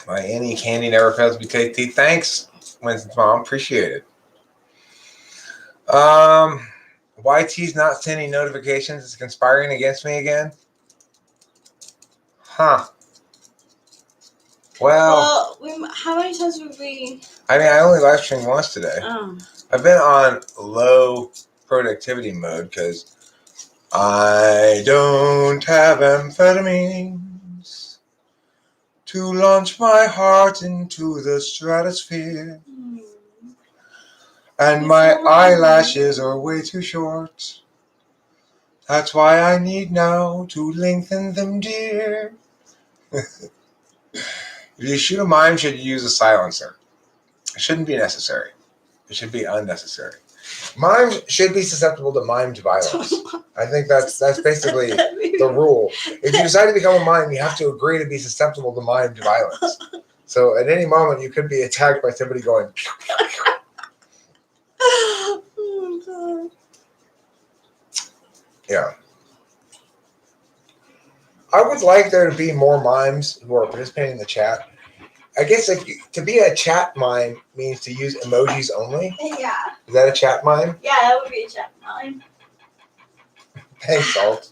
My Annie Candy never fails to be tasty. Thanks, Winston's mom. Appreciate it. YT's not sending notifications. Is conspiring against me again? Huh. Well, how many times would we... I mean, I only live streamed once today. Oh. I've been on low productivity mode because I don't have amphetamines. to launch my heart into the stratosphere. And my eyelashes are way too short. That's why I need now to lengthen them, dear. If you shoot a mime, should you use a silencer? It shouldn't be necessary. It should be unnecessary. Mimes should be susceptible to mimed violence. I think that's basically the rule. If you decide to become a mime, you have to agree to be susceptible to mimed violence. So at any moment, you could be attacked by somebody going. Oh, God. Yeah. I would like there to be more mimes who are participating in the chat. I guess to be a chat mime means to use emojis only. Yeah. Is that a chat mime? Yeah, that would be a chat mime. Thanks, Salt.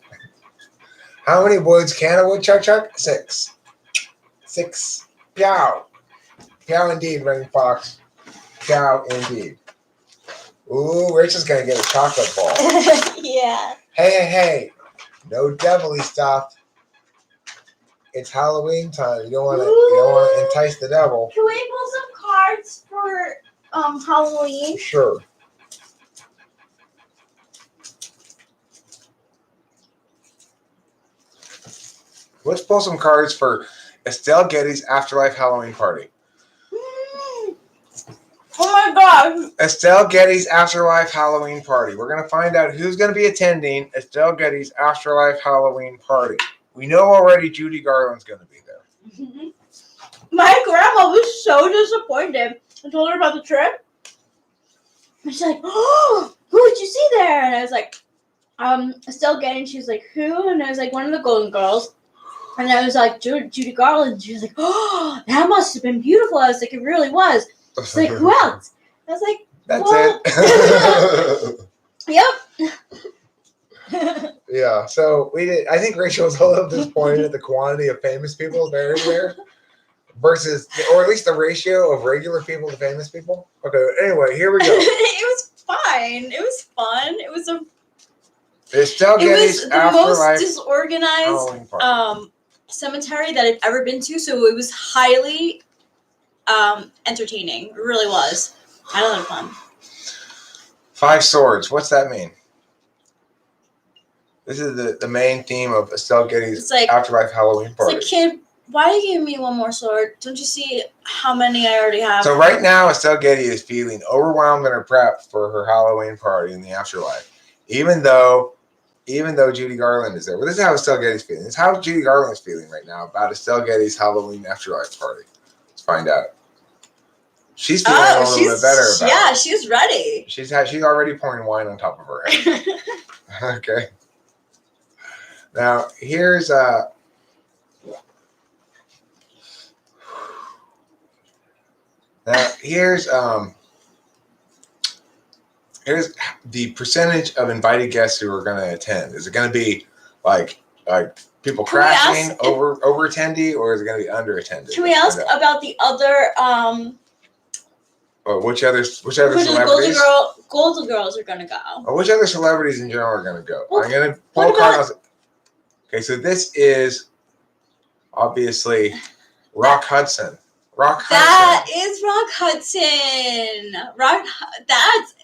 How many woods can a woodchuck chuck? 6. 6. Peow. Peow indeed, Ring Fox. Peow indeed. Ooh, Rachel's going to get a chocolate ball. Yeah. Hey. No devilly stuff. It's Halloween time. You don't want to entice the devil. Can we pull some cards for Halloween? Sure. Let's pull some cards for Estelle Getty's Afterlife Halloween Party. Oh my gosh. Estelle Getty's Afterlife Halloween Party. We're going to find out who's going to be attending Estelle Getty's Afterlife Halloween Party. We know already Judy Garland's going to be there. My grandma was so disappointed. I told her about the trip. And she's like, oh, who did you see there? And I was like, Estelle Getty. And she was like, who? And I was like, one of the Golden Girls. And I was like, Judy Garland. She was like, oh, that must have been beautiful. I was like, it really was. She's like, who else? I was like, that's it. Yep. Yeah, so we did. I think Rachel was a little disappointed at the quantity of famous people buried there versus, or at least the ratio of regular people to famous people. Okay, anyway, here we go. It was fine. It was fun. It was Estelle Getty's the most Afterlife disorganized cemetery that I've ever been to, so it was highly entertaining. It really was. I had a lot of fun. 5 swords. What's that mean? This is the main theme of Estelle Getty's Afterlife Halloween Party. It's like, kid, why are you giving me one more sword? Don't you see how many I already have? So right now, Estelle Getty is feeling overwhelmed in her prep for her Halloween party in the afterlife. Even though Judy Garland is there. Well, this is how Estelle Getty's feeling. This is how Judy Garland is feeling right now about Estelle Getty's Halloween afterlife party. Let's find out. She's feeling a little bit better about it. Yeah, she's ready. She's already pouring wine on top of her head. Okay. Now here's the percentage of invited guests who are going to attend. Is it going to be like people crashing over attendee, or is it going to be under attended? Can we ask about the other which other celebrities? Golden Girls are going to go. Or which other celebrities in general are going to go? Well, I'm going to pull a card. Okay, so this is obviously Rock Hudson. That is Rock Hudson. That's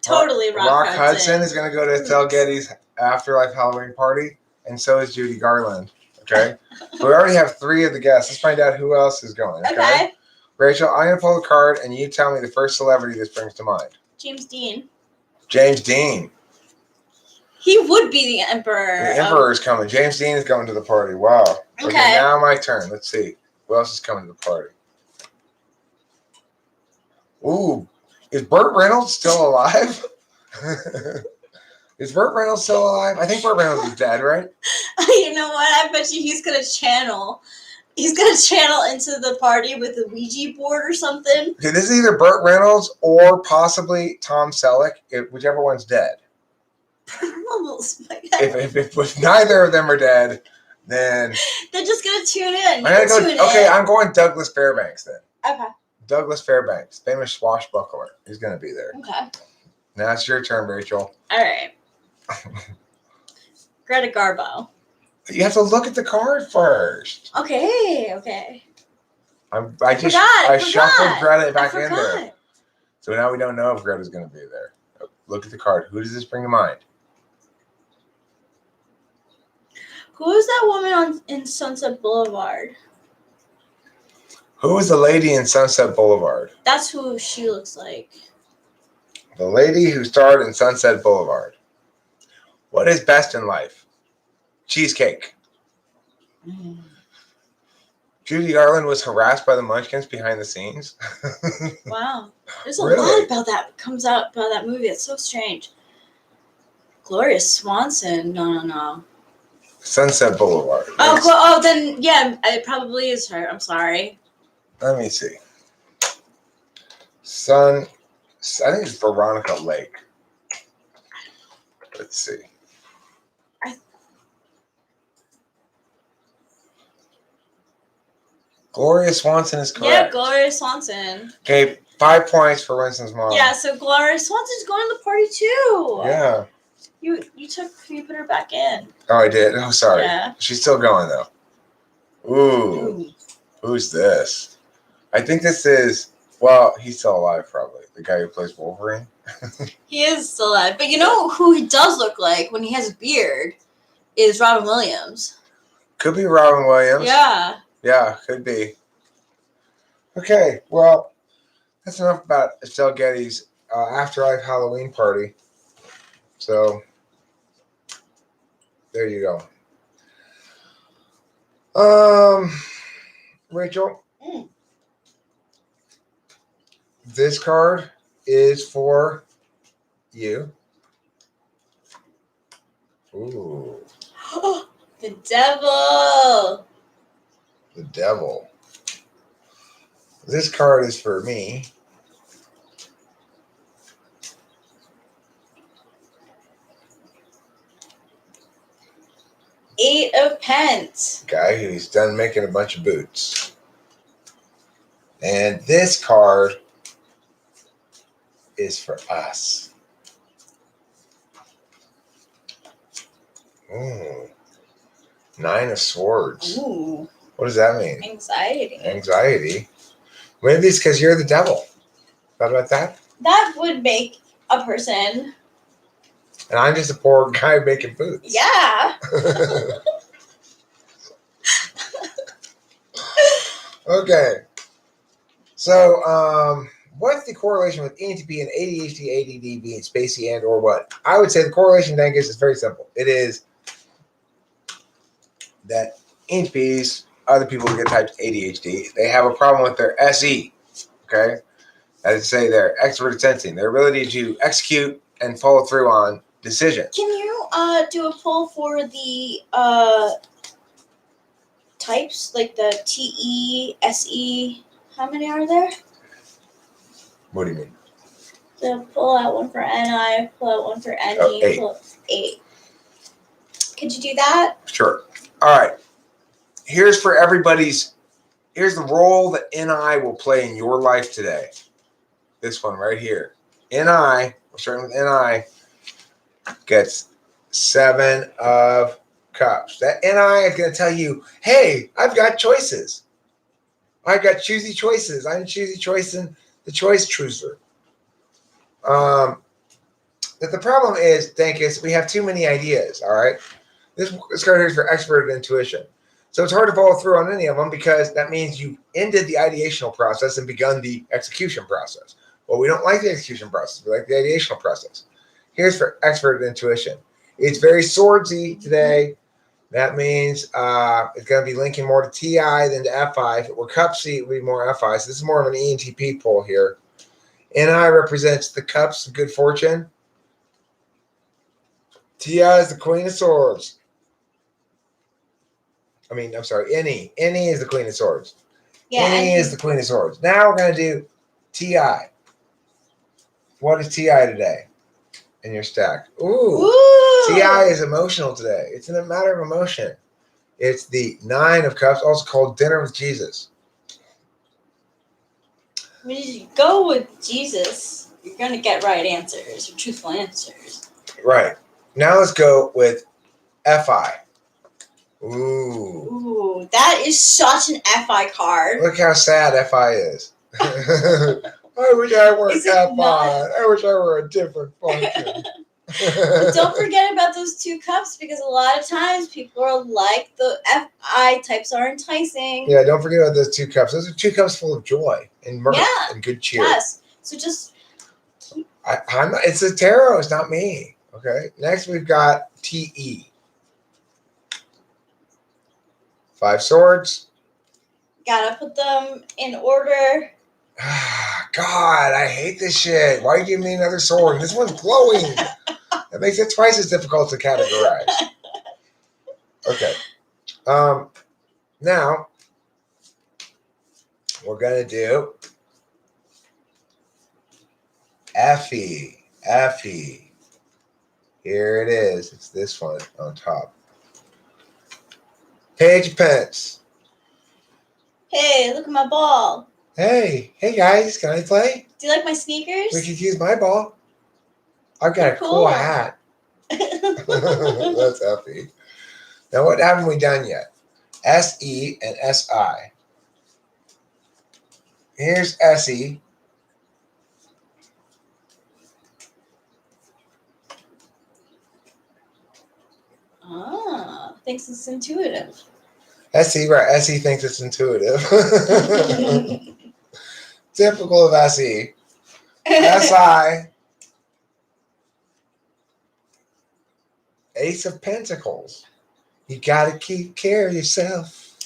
totally Rock Hudson. Rock Hudson is going to go to Estelle Getty's Afterlife Halloween Party, and so is Judy Garland. Okay, so we already have 3 of the guests. Let's find out who else is going. Okay. Rachel, I'm going to pull a card, and you tell me the first celebrity this brings to mind. James Dean. James Dean. He would be the emperor. The emperor is coming. James Dean is going to the party. Wow. Okay, now my turn. Let's see. Who else is coming to the party? Ooh. Is Burt Reynolds still alive? Is Burt Reynolds still alive? I think Burt Reynolds is dead, right? You know what? I bet you he's going to channel. He's going to channel into the party with a Ouija board or something. Okay, this is either Burt Reynolds or possibly Tom Selleck, whichever one's dead. If neither of them are dead, then they're just gonna tune in. I'm going Douglas Fairbanks then. Okay. Douglas Fairbanks, famous swashbuckler. He's gonna be there. Okay. Now it's your turn, Rachel. All right. Greta Garbo. You have to look at the card first. Okay. I shuffled Greta back I in there. So now we don't know if Greta's going to be there. Look at the card. Who does this bring to mind? Who is that woman in Sunset Boulevard? Who is the lady in Sunset Boulevard? That's who she looks like. The lady who starred in Sunset Boulevard. What is best in life? Cheesecake. Judy Garland was harassed by the Munchkins behind the scenes. Wow. There's a lot about that comes out about that movie. It's so strange. Gloria Swanson. No. Sunset Boulevard. Then yeah, it probably is her. I'm sorry. Let me see. I think it's Veronica Lake. Let's see. Gloria Swanson is correct. Yeah, Gloria Swanson. Okay, 5 points for Winston's mom. Yeah, so Gloria Swanson's going to the party too. Yeah. You put her back in. Oh, I did. Oh, sorry. Yeah. She's still going though. Ooh. Who's this? I think this is. Well, he's still alive, probably. The guy who plays Wolverine. He is still alive, but you know who he does look like when he has a beard is Robin Williams. Could be Robin Williams. Yeah. Yeah, could be. Okay, well, that's enough about Estelle Getty's Afterlife Halloween party. So, there you go. Rachel, this card is for you. Ooh. The devil. The devil. This card is for me. Eight of Pence. Guy who's done making a bunch of boots. And this card is for us. Ooh. 9 of Swords. Ooh. What does that mean? Anxiety. Anxiety. Maybe it's because you're the devil. Thought about that? That would make a person. And I'm just a poor guy making boots. Yeah. Okay. So, what's the correlation with ENTP and ADHD, ADD being spacey and or what? I would say the correlation, Dangus, is very simple. It is that ENTPs, other people who get typed ADHD, they have a problem with their SE. Okay? That is to say, their extroverted sensing, their ability to execute and follow through on decisions. Can you do a poll for the types, like the TE, SE? How many are there? What do you mean? So pull out one for NI, pull out one for NE, Oh, 8. pull 8. Could you do that? Sure. All right. Here's the role that NI will play in your life today. This one right here. NI, we're starting with NI, gets 7 of Cups. That NI is going to tell you, hey, I've got choices. I've got choosy choices. I'm choosy choicing the choice chooser. But the problem is, Dankus, we have too many ideas, all right? This card here is for expert intuition. So it's hard to follow through on any of them because that means you ended the ideational process and begun the execution process. Well, we don't like the execution process. We like the ideational process. Here's for expert intuition. It's very swordsy today. That means it's going to be linking more to TI than to FI. If it were Cupsy, it would be more FI. So this is more of an ENTP pull here. NI represents the Cups of good fortune. TI is the Queen of Swords. I'm sorry, NE. NE is the Queen of Swords. Yeah. NE is the Queen of Swords. Now we're going to do TI. What is TI today in your stack? Ooh. TI is emotional today. It's a matter of emotion. It's the 9 of Cups, also called Dinner with Jesus. When you go with Jesus, you're going to get right answers or truthful answers. Right. Now let's go with FI. Ooh. Ooh, that is such an FI card. Look how sad FI is. I wish I were Is it FI. not? I wish I were a different function. But don't forget about those 2 cups because a lot of times people are like the FI types are enticing. Yeah, don't forget about those 2 cups. Those are 2 cups full of joy and mirth and good cheer. Yes. So just I'm not, it's a tarot, it's not me. Okay. Next we've got TE. 5 swords. gotta put them in order. God, I hate this shit. Why are you giving me another sword? This one's glowing. That makes it twice as difficult to categorize. Okay. Now we're gonna do Effie. Effie. Here it is. It's this one on top. Page of Pence. Hey, look at my ball. Hey guys, can I play? Do you like my sneakers? We could use my ball. I've got a cool hat. That's Effie. Now, what haven't we done yet? SE and SI. Here's SE. Thinks it's intuitive. SE, right? SE thinks it's intuitive. Typical of SE. SI. Ace of Pentacles. You gotta keep care of yourself.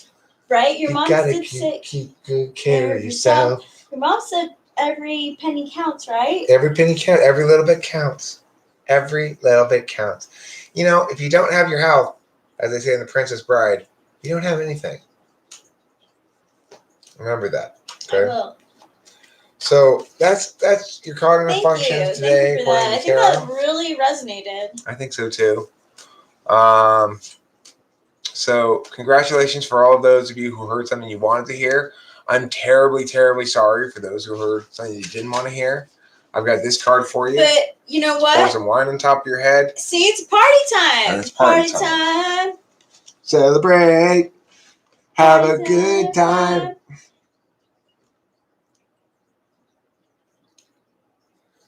Right? Your mom did say keep good care of yourself. Your mom said every penny counts, right? Every penny counts. Every little bit counts. Every little bit counts. You know, if you don't have your health, as they say in The Princess Bride, you don't have anything. Remember that. Okay. I will. So that's your cognitive functions today. Thank you for that. I think that really resonated. I think so too. So congratulations for all of those of you who heard something you wanted to hear. I'm terribly, terribly sorry for those who heard something you didn't want to hear. I've got this card for you. But you know what? Pour some wine on top of your head. See, it's party time. And it's party time. Celebrate. Have a good time.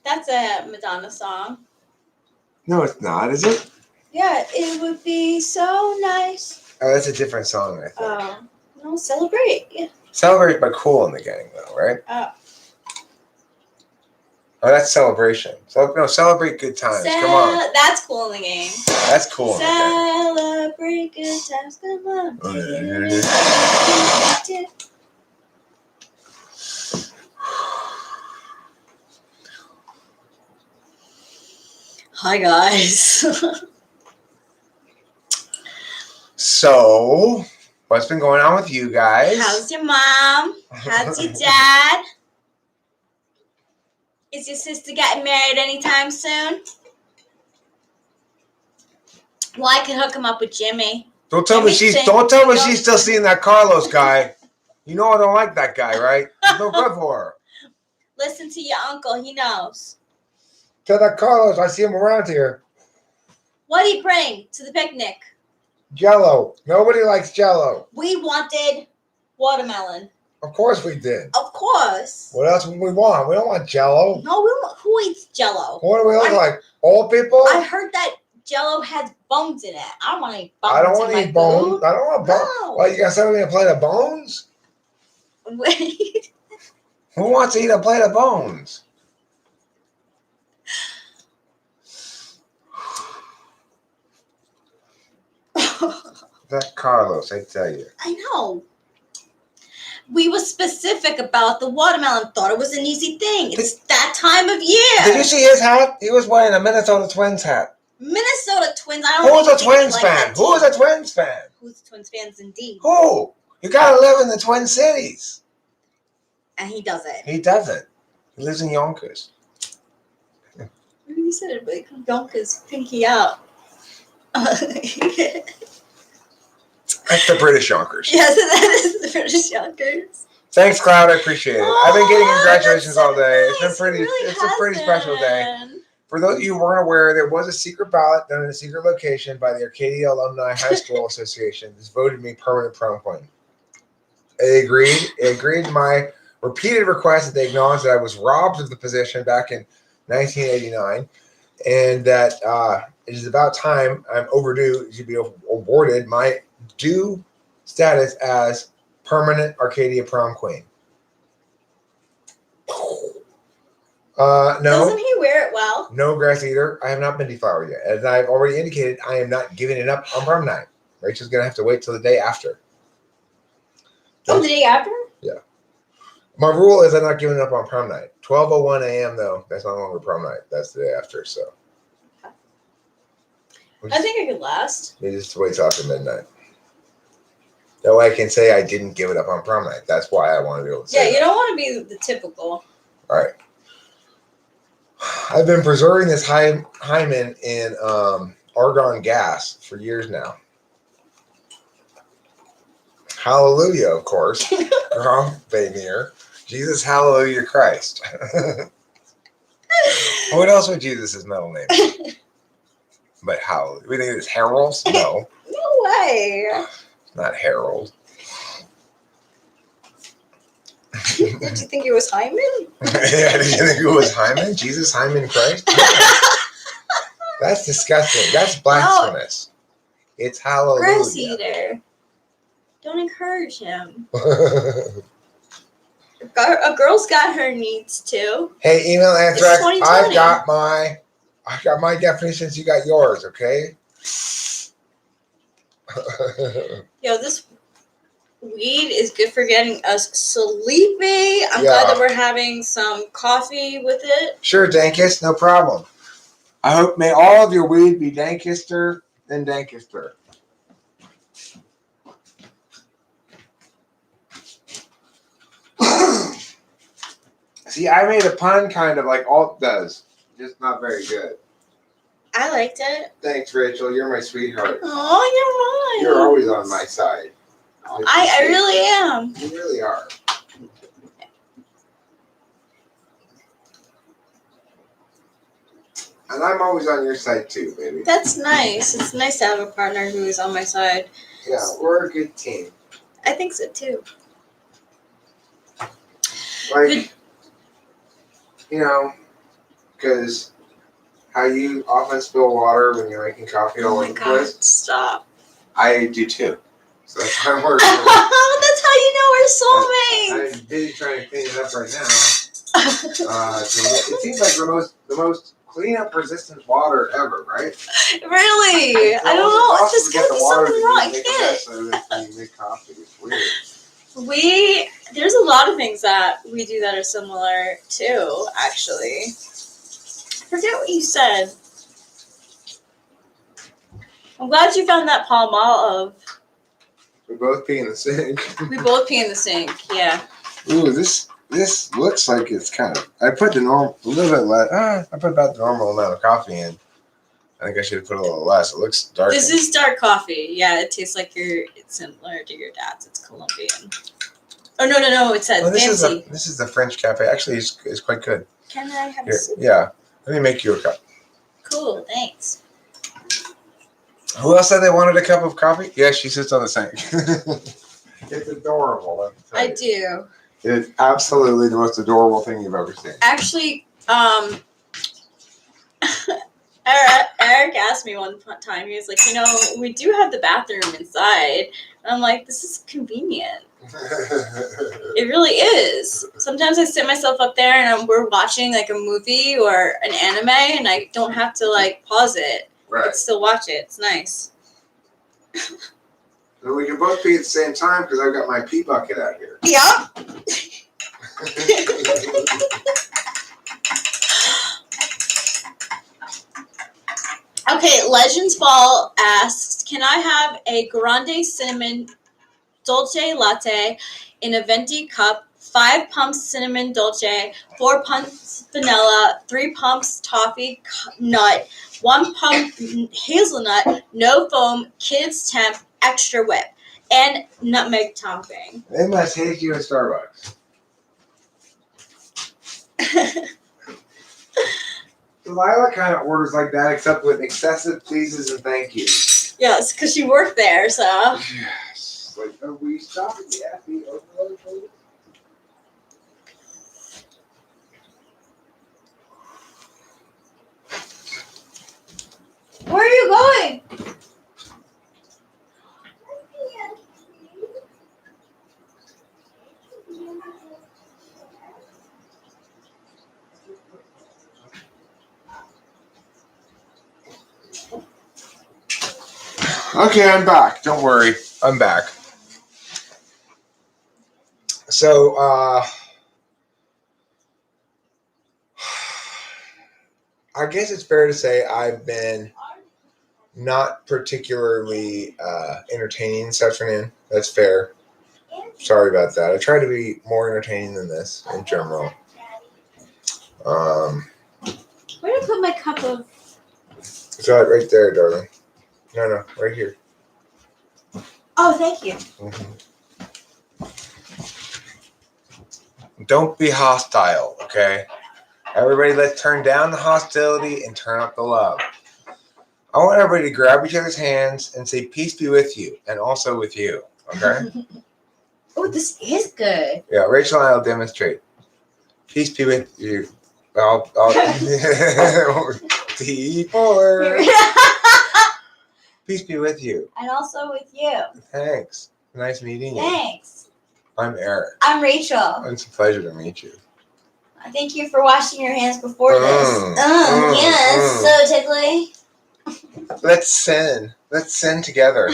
That's a Madonna song. No, it's not, is it? Yeah, it would be so nice. Oh, that's a different song, I think. Oh, no, celebrate. Yeah. Celebrate by Cool in the Gang, though, right? Oh. Oh, that's Celebration. So, no, celebrate good times. Come on. That's Cool in the Game. That's Cool in the Gang. Celebrate good times. Come on. Hi, guys. So, what's been going on with you guys? How's your mom? How's your dad? Is your sister getting married anytime soon? Well, I could hook him up with Jimmy. Don't tell me she's still seeing that Carlos guy. You know I don't like that guy, right? He's no good for her. Listen to your uncle. He knows. Tell that Carlos I see him around here. What did he bring to the picnic? Jello. Nobody likes Jello. We wanted watermelon. Of course we did. Of course. What else would we want? We don't want Jello. No, we don't want, who eats Jello? What do we look like? Old people? I heard that Jello has bones in it. I don't want any bones. I don't want any bones. I don't want bones. No. Well, you got somebody a plate of bones? Wait. Who wants to eat a plate of bones? That Carlos, I tell you. I know. We were specific about the watermelon. Thought it was an easy thing. It's that time of year. Did you see his hat? He was wearing a Minnesota Twins hat. Minnesota Twins. I Who don't was a Twins fan? Who was a Twins fan? Who's a Twins fans indeed? Who? You gotta live in the Twin Cities. And he doesn't. He doesn't. He lives in Yonkers. You said it, but Yonkers pinky out. That's the British Yonkers. Yes, that is the British Yonkers. Thanks, Cloud. I appreciate it. I've been getting congratulations all day. Nice. It's been pretty. It really it's a pretty special day For those of you who weren't aware, there was a secret ballot done in a secret location by the Arcadia Alumni High School Association. This voted me permanent prom queen. It agreed to my repeated request that they acknowledge that I was robbed of the position back in 1989, and that it is about time, I'm overdue to be awarded my due status as permanent Arcadia prom queen. No. Doesn't he wear it well? No, grass eater. I have not been deflowered yet. As I've already indicated, I am not giving it up on prom night. Rachel's going to have to wait till the day after. Oh, the day after? Yeah. My rule is I'm not giving it up on prom night. 12:01 a.m. though, that's no longer prom night. That's the day after. So. I think I could last. You just wait till after midnight. That way I can say I didn't give it up on prom night. That's why I want to be able to say Yeah, you that. don't want to be the typical. All right. I've been preserving this hymen in argon gas for years now. Hallelujah, of course. Wrong, Vamir. Jesus, hallelujah, Christ. What else would Jesus' middle name be? But hallelujah. We think it's Harold? No. No way. Not Harold. Did you think it was Hyman? Yeah, did you think it was Hyman? Jesus, Hyman, Christ? That's disgusting. That's blasphemous. No. It's hallelujah. Grass eater. Don't encourage him. A girl's got her needs too. Hey, email Anthrax. I've got my definitions. You got yours, okay? Yo, this weed is good for getting us sleepy. I'm glad that we're having some coffee with it. Sure, Dankest, no problem. I hope may all of your weed be Dankester than Dankester. See, I made a pun kind of like Alt does, just not very good. I liked it. Thanks, Rachel. You're my sweetheart. Oh, you're mine. You're always on my side. I really am. You really are. And I'm always on your side too, baby. That's nice. It's nice to have a partner who is on my side. Yeah, we're a good team. I think so too. Like, you know, because how you often spill water when you're making coffee all over the place. Stop. I do too. So that's why we're that's how you know we're soulmates. I'm busy trying to clean it up right now. It seems like the most cleanup resistant water ever, right? Really? I don't know. It's just gotta be something wrong. I can't. So you make coffee. It's weird. There's a lot of things that we do that are similar too, actually. I forget what you said. I'm glad you found that Palm Olive. We both pee in the sink. We both pee in the sink, yeah. Ooh, this looks like it's kind of. I put the normal a little bit less. I put about the normal amount of coffee in. I think I should have put a little less. It looks dark. This is dark coffee. Yeah, it tastes like it's similar to your dad's. It's Colombian. Oh no! It's a fancy. This is the French cafe. Actually, it's quite good. Can I have a Here, sip? yeah. Let me make you a cup. Cool, thanks. Who else said they wanted a cup of coffee? Yeah, she sits on the sink. It's adorable. I do. It's absolutely the most adorable thing you've ever seen. Actually, Eric asked me one time. He was like, we do have the bathroom inside. And I'm like, this is convenient. It really is. Sometimes I sit myself up there and we're watching like a movie or an anime, and I don't have to like pause it. Right. I can still watch it. It's nice. And we can both pee at the same time because I've got my pee bucket out here. Yep. Okay, Legends Fall asks, can I have a grande cinnamon dolce latte in a venti cup, 5 pumps cinnamon dolce, 4 pumps vanilla, 3 pumps toffee nut, 1 pump hazelnut, no foam, kids temp, extra whip, and nutmeg topping. They must hate you at Starbucks. Delilah kind of orders like that, except with excessive pleases and thank yous. Yes, because she worked there, so. Yes. Like, are we stopping the FB overload, please? Where are you going? Okay, I'm back. Don't worry. I'm back. So, I guess it's fair to say I've been not particularly entertaining this afternoon. That's fair. Sorry about that. I try to be more entertaining than this in general. Where did I put my cup of? It's right there, darling. No, right here. Oh, thank you. Mm-hmm. Don't be hostile, okay? Everybody, let's turn down the hostility and turn up the love. I want everybody to grab each other's hands and say, peace be with you, and also with you, okay? Oh, this is good. Yeah, Rachel and I will demonstrate. Peace be with you. I'll D4. Peace be with you. And also with you. Thanks. Nice meeting you. Thanks. I'm Eric. I'm Rachel. It's a pleasure to meet you. Thank you for washing your hands before this. Yes, so tickly. Let's sin. Let's sin together.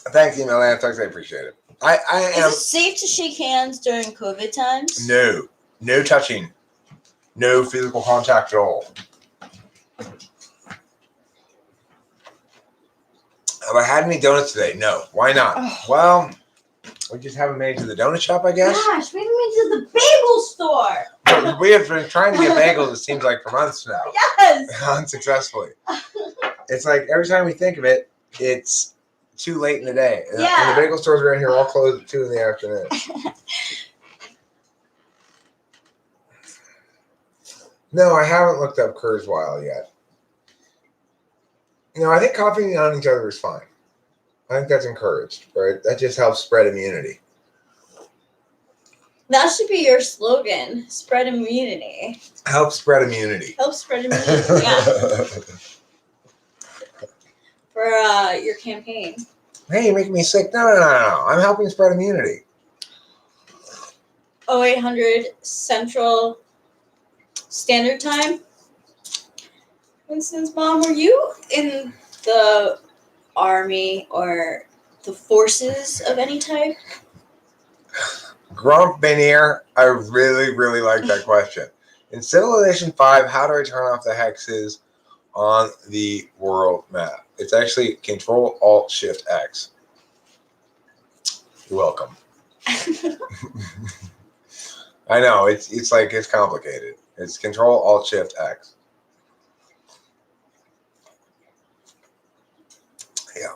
Thanks, email Antox. I appreciate it. I am. Is it safe to shake hands during COVID times? No touching, no physical contact at all. Have I had any donuts today? No. Why not? Oh. Well, we just haven't made it to the donut shop, I guess. Gosh, we haven't made it to the bagel store. We have been trying to get bagels, it seems like, for months now. Yes. Unsuccessfully. It's like every time we think of it, it's too late in the day. Yeah. And the bagel stores around here all close at 2 in the afternoon. No, I haven't looked up Kurzweil yet. I think coughing on each other is fine. I think that's encouraged, right? That just helps spread immunity. That should be your slogan. Spread immunity. Help spread immunity. Help spread immunity, yeah. For your campaign. Hey, you're making me sick. No. I'm helping spread immunity. 0800 Central Standard Time. For instance, Mom, were you in the army or the forces of any type? Grump Benier, I really, really like that question. In Civilization 5, how do I turn off the hexes on the world map? It's actually Control-Alt-Shift-X. You're welcome. I know, it's complicated. It's Control-Alt-Shift-X. Yeah.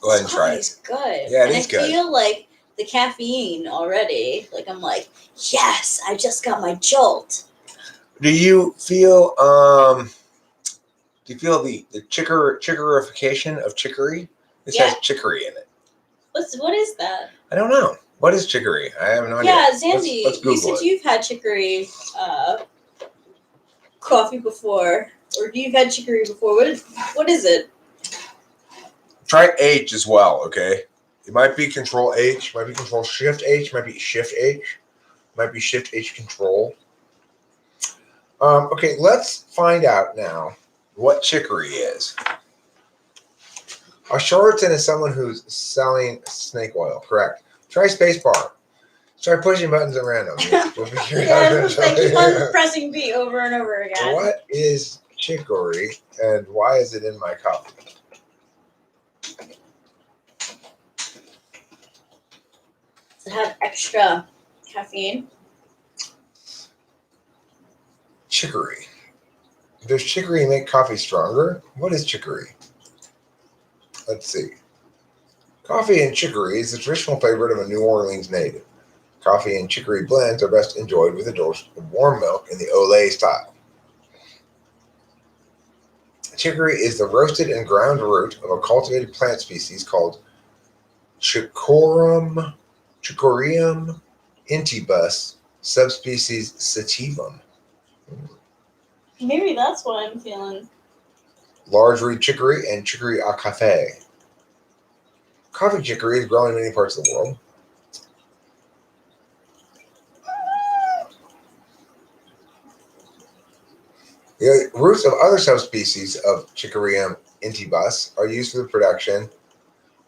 Go ahead and try it. It's good. Yeah, it is good. I feel like the caffeine already. Like I'm like, yes, I just got my jolt. Do you feel the chickerification of chicory? This has chicory in it. What is that? I don't know. What is chicory? I have no idea. Yeah, Zandy, let's you said it. you've had chicory coffee before, or you've had chicory before. What is it? Try H as well, okay? It might be Control H, might be Control Shift H, might be Shift H, might be Shift H Control. Okay, let's find out now what chicory is. A charlatan is someone who's selling snake oil, correct? Try spacebar. Try pushing buttons at random. Keep on pressing B over and over again. What is chicory and why is it in my coffee? Does it have extra caffeine? Chicory. Does chicory make coffee stronger? What is chicory? Let's see. Coffee and chicory is the traditional favorite of a New Orleans native. Coffee and chicory blends are best enjoyed with a dose of warm milk in the Olay style. Chicory is the roasted and ground root of a cultivated plant species called Chicorium intybus, subspecies sativum. Maybe that's what I'm feeling. Large root chicory and chicory à café. Coffee chicory is grown in many parts of the world. The roots of other subspecies of Chicorium intybus are used for the production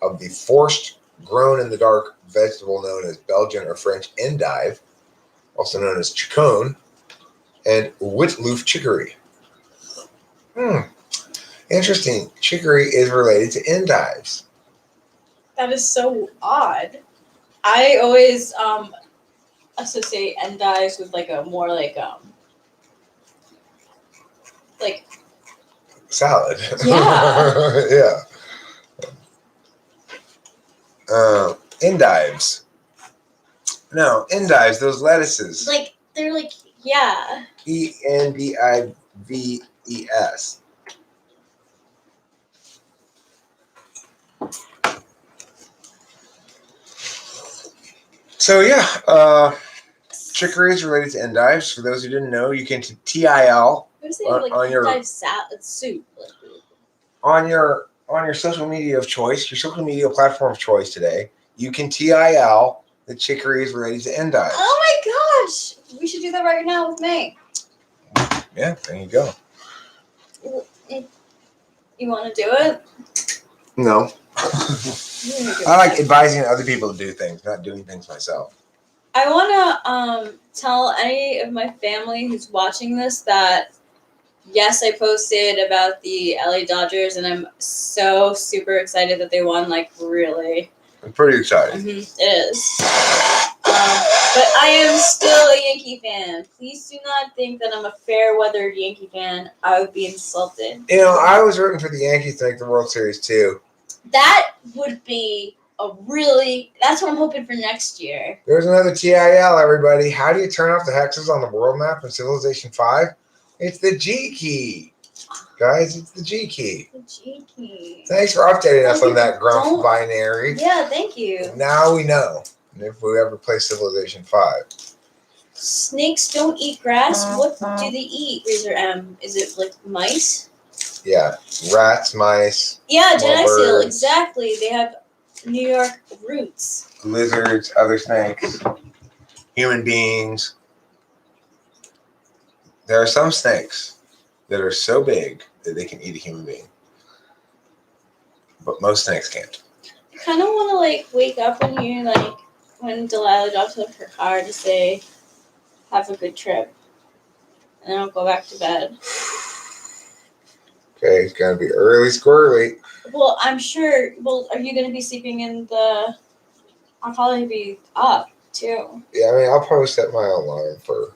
of the forced, grown in the dark vegetable known as Belgian or French endive, also known as chicone, and witloof chicory. Interesting. Chicory is related to endives. That is so odd. I always associate endives with like a more like Salad. Yeah. Yeah. Endives. No, endives, those lettuces. like they're like yeah. Endives. So yeah, chicory is related to endives. For those who didn't know, you can TIL on your endive salad soup. On your social media of choice, your social media platform of choice today. You can TIL that chicory is related to endives. Oh my gosh! We should do that right now with May. Yeah, there you go. You want to do it? No. I like advising other people to do things, not doing things myself. I want to tell any of my family who's watching this that yes, I posted about the LA Dodgers, and I'm so super excited that they won. Like really, I'm pretty excited. It is. But I am still a Yankee fan. Please do not think that I'm a fair weather Yankee fan. I would be insulted. You know, I was rooting for the Yankees to make the World Series too. That would be that's what I'm hoping for next year. There's another TIL, everybody. How do you turn off the hexes on the world map in Civilization 5? It's the G key. Guys, it's the G key. The G key. Thanks for updating us on that grump binary. Yeah, thank you. And now we know if we ever play Civilization 5. Snakes don't eat grass. What do they eat, Razor M? Is it like mice? Yeah, rats, mice. Yeah, Jedi seal, exactly. They have New York roots. Lizards, other snakes, human beings. There are some snakes that are so big that they can eat a human being. But most snakes can't. I kind of want to wake up when Delilah drops off her car to say, have a good trip. And then I'll go back to bed. Okay, it's going to be early squirrely. Well, I'm sure. Well, are you going to be sleeping in the... I'll probably be up, too. Yeah, I mean, I'll probably set my alarm for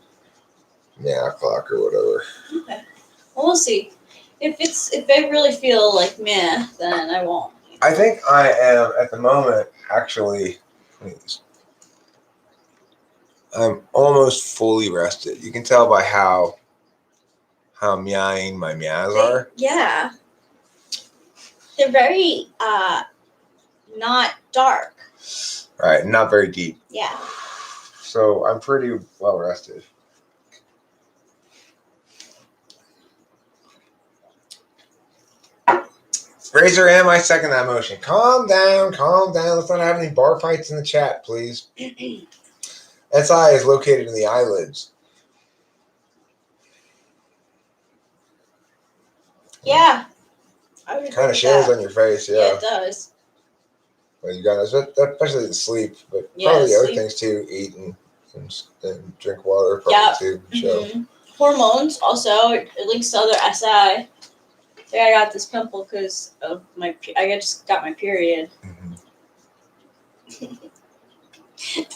9 o'clock or whatever. Okay. Well, we'll see. If I really feel like meh, then I won't. I think I am, at the moment, actually... I'm almost fully rested. You can tell by how meowing my meows are. Yeah. They're very not dark. Right, not very deep. Yeah. So I'm pretty well rested. Razor M, I second that motion. Calm down. Let's not have any bar fights in the chat, please. SI is located in the eyelids. Yeah. Kind of shows on your face, yeah. Yeah, it does. Well, you guys, especially the sleep, but probably the other things too, eat and drink water, probably too. Mm-hmm. Hormones also, it links to other SI. I think I got this pimple because of I just got my period. Mm-hmm.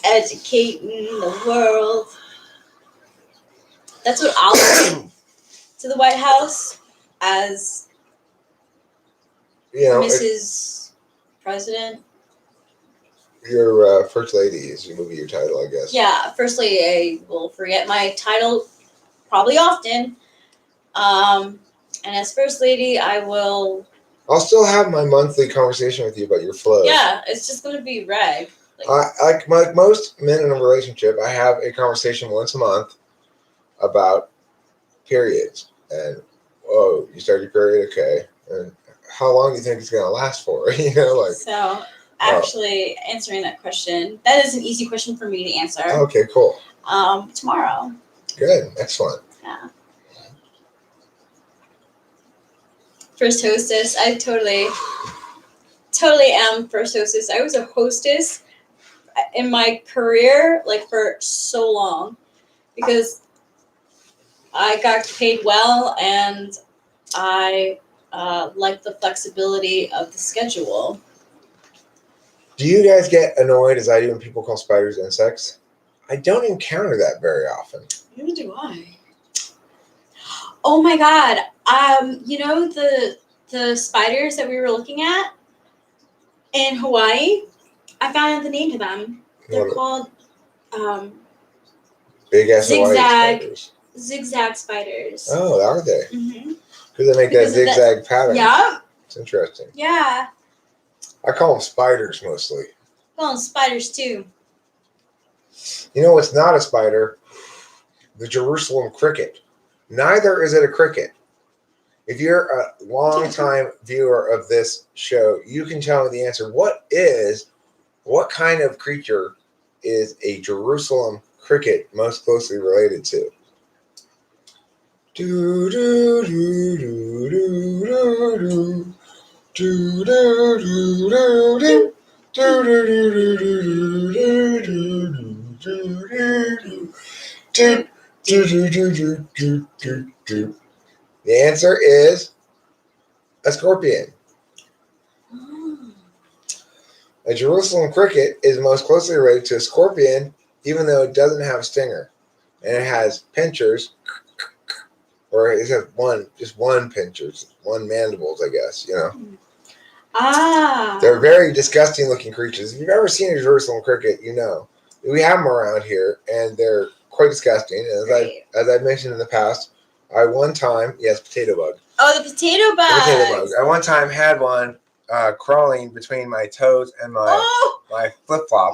Educating the world. That's what I'll bring to the White House as Mrs. President. Your First Lady is your movie, your title, I guess. Yeah, First Lady. I will forget my title probably often. And as First Lady, I will. I'll still have my monthly conversation with you about your flows. Yeah, it's just going to be reg. Like most men in a relationship, I have a conversation once a month about periods. And, whoa, you started your period? Okay. And how long do you think it's going to last for? So, actually, answering that question, that is an easy question for me to answer. Okay, cool. Tomorrow. Good. Excellent. Yeah. First hostess. I totally am first hostess. I was a hostess in my career, like, for so long, because I got paid well and I like the flexibility of the schedule. Do you guys get annoyed as I do when people call spiders insects? I don't encounter that very often. Neither do I. Oh my god. You know the spiders that we were looking at in Hawaii? I found out the name to them. They're called big ass Hawaii spiders. Zigzag spiders. Oh, are they? Mm-hmm. Because they make that zigzag pattern. Yeah. It's interesting. Yeah. I call them spiders mostly. I call them spiders too. You know what's not a spider? The Jerusalem cricket. Neither is it a cricket. If you're a long-time viewer of this show, you can tell me the answer. What kind of creature is a Jerusalem cricket most closely related to? Do do do do do do do do do do do. The answer is a scorpion. A Jerusalem cricket is most closely related to a scorpion, even though it doesn't have a stinger. And it has pinchers, or it has just one pinchers, one mandibles, I guess, They're very disgusting looking creatures. If you've ever seen a Jerusalem cricket, you know. We have them around here, and they're quite disgusting. And as I've mentioned in the past, I one time, potato bug. Oh, the potato bug. The potato bug. I one time had one crawling between my toes and my flip-flop.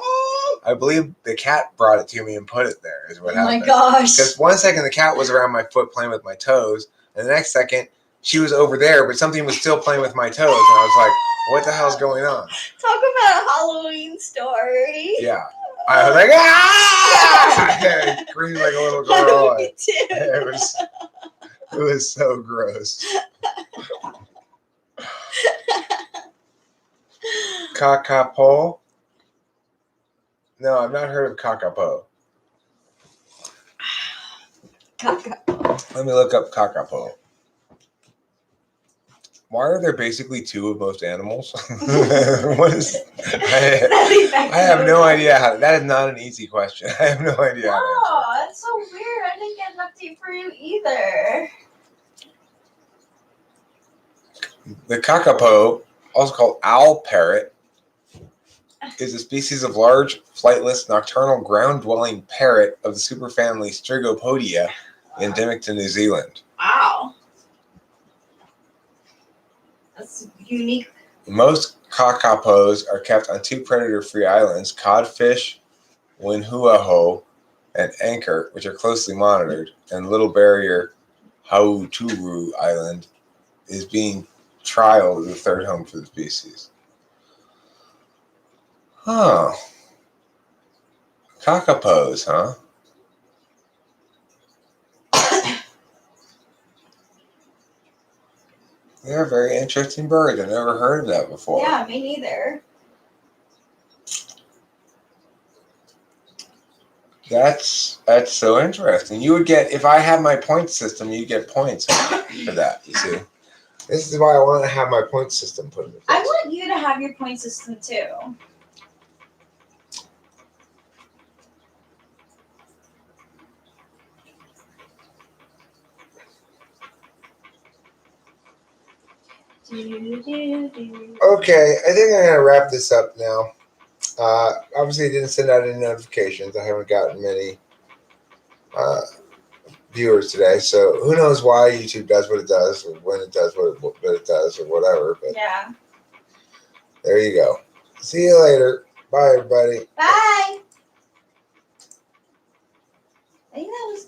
I believe the cat brought it to me and put it there is what happened. Oh my gosh. Because one second the cat was around my foot playing with my toes, and the next second she was over there, but something was still playing with my toes, and I was like, what the hell's going on? Talk about a Halloween story. Yeah. I was like, ah! Screamed like a little girl. Me too. It was so gross. Kakapo? No, I've not heard of kakapo. Let me look up kakapo. Why are there basically two of most animals? What is? I have no idea how. That is not an easy question. I have no idea. Oh, that's so weird. I didn't get an update for you either. The kakapo, also called owl parrot, is a species of large, flightless, nocturnal, ground-dwelling parrot of the superfamily Strigopodia, endemic to New Zealand. Wow. That's unique. Most kakapos are kept on two predator-free islands, Codfish, Winhuaho, and Anchor, which are closely monitored, and Little Barrier Hauturu Island is being trialed as the third home for the species. Huh. Kakapos, huh? They're a very interesting bird. I've never heard of that before. Yeah, me neither. That's so interesting. You would get, if I had my point system, you'd get points for that, you see. This is why I want to have my point system put in place. I want you to have your point system too. Okay, I think I'm going to wrap this up now. Obviously, it didn't send out any notifications. I haven't gotten many viewers today, so who knows why YouTube does what it does, or when it does what it does, or whatever. But yeah. there you go. See you later. Bye, everybody. Bye.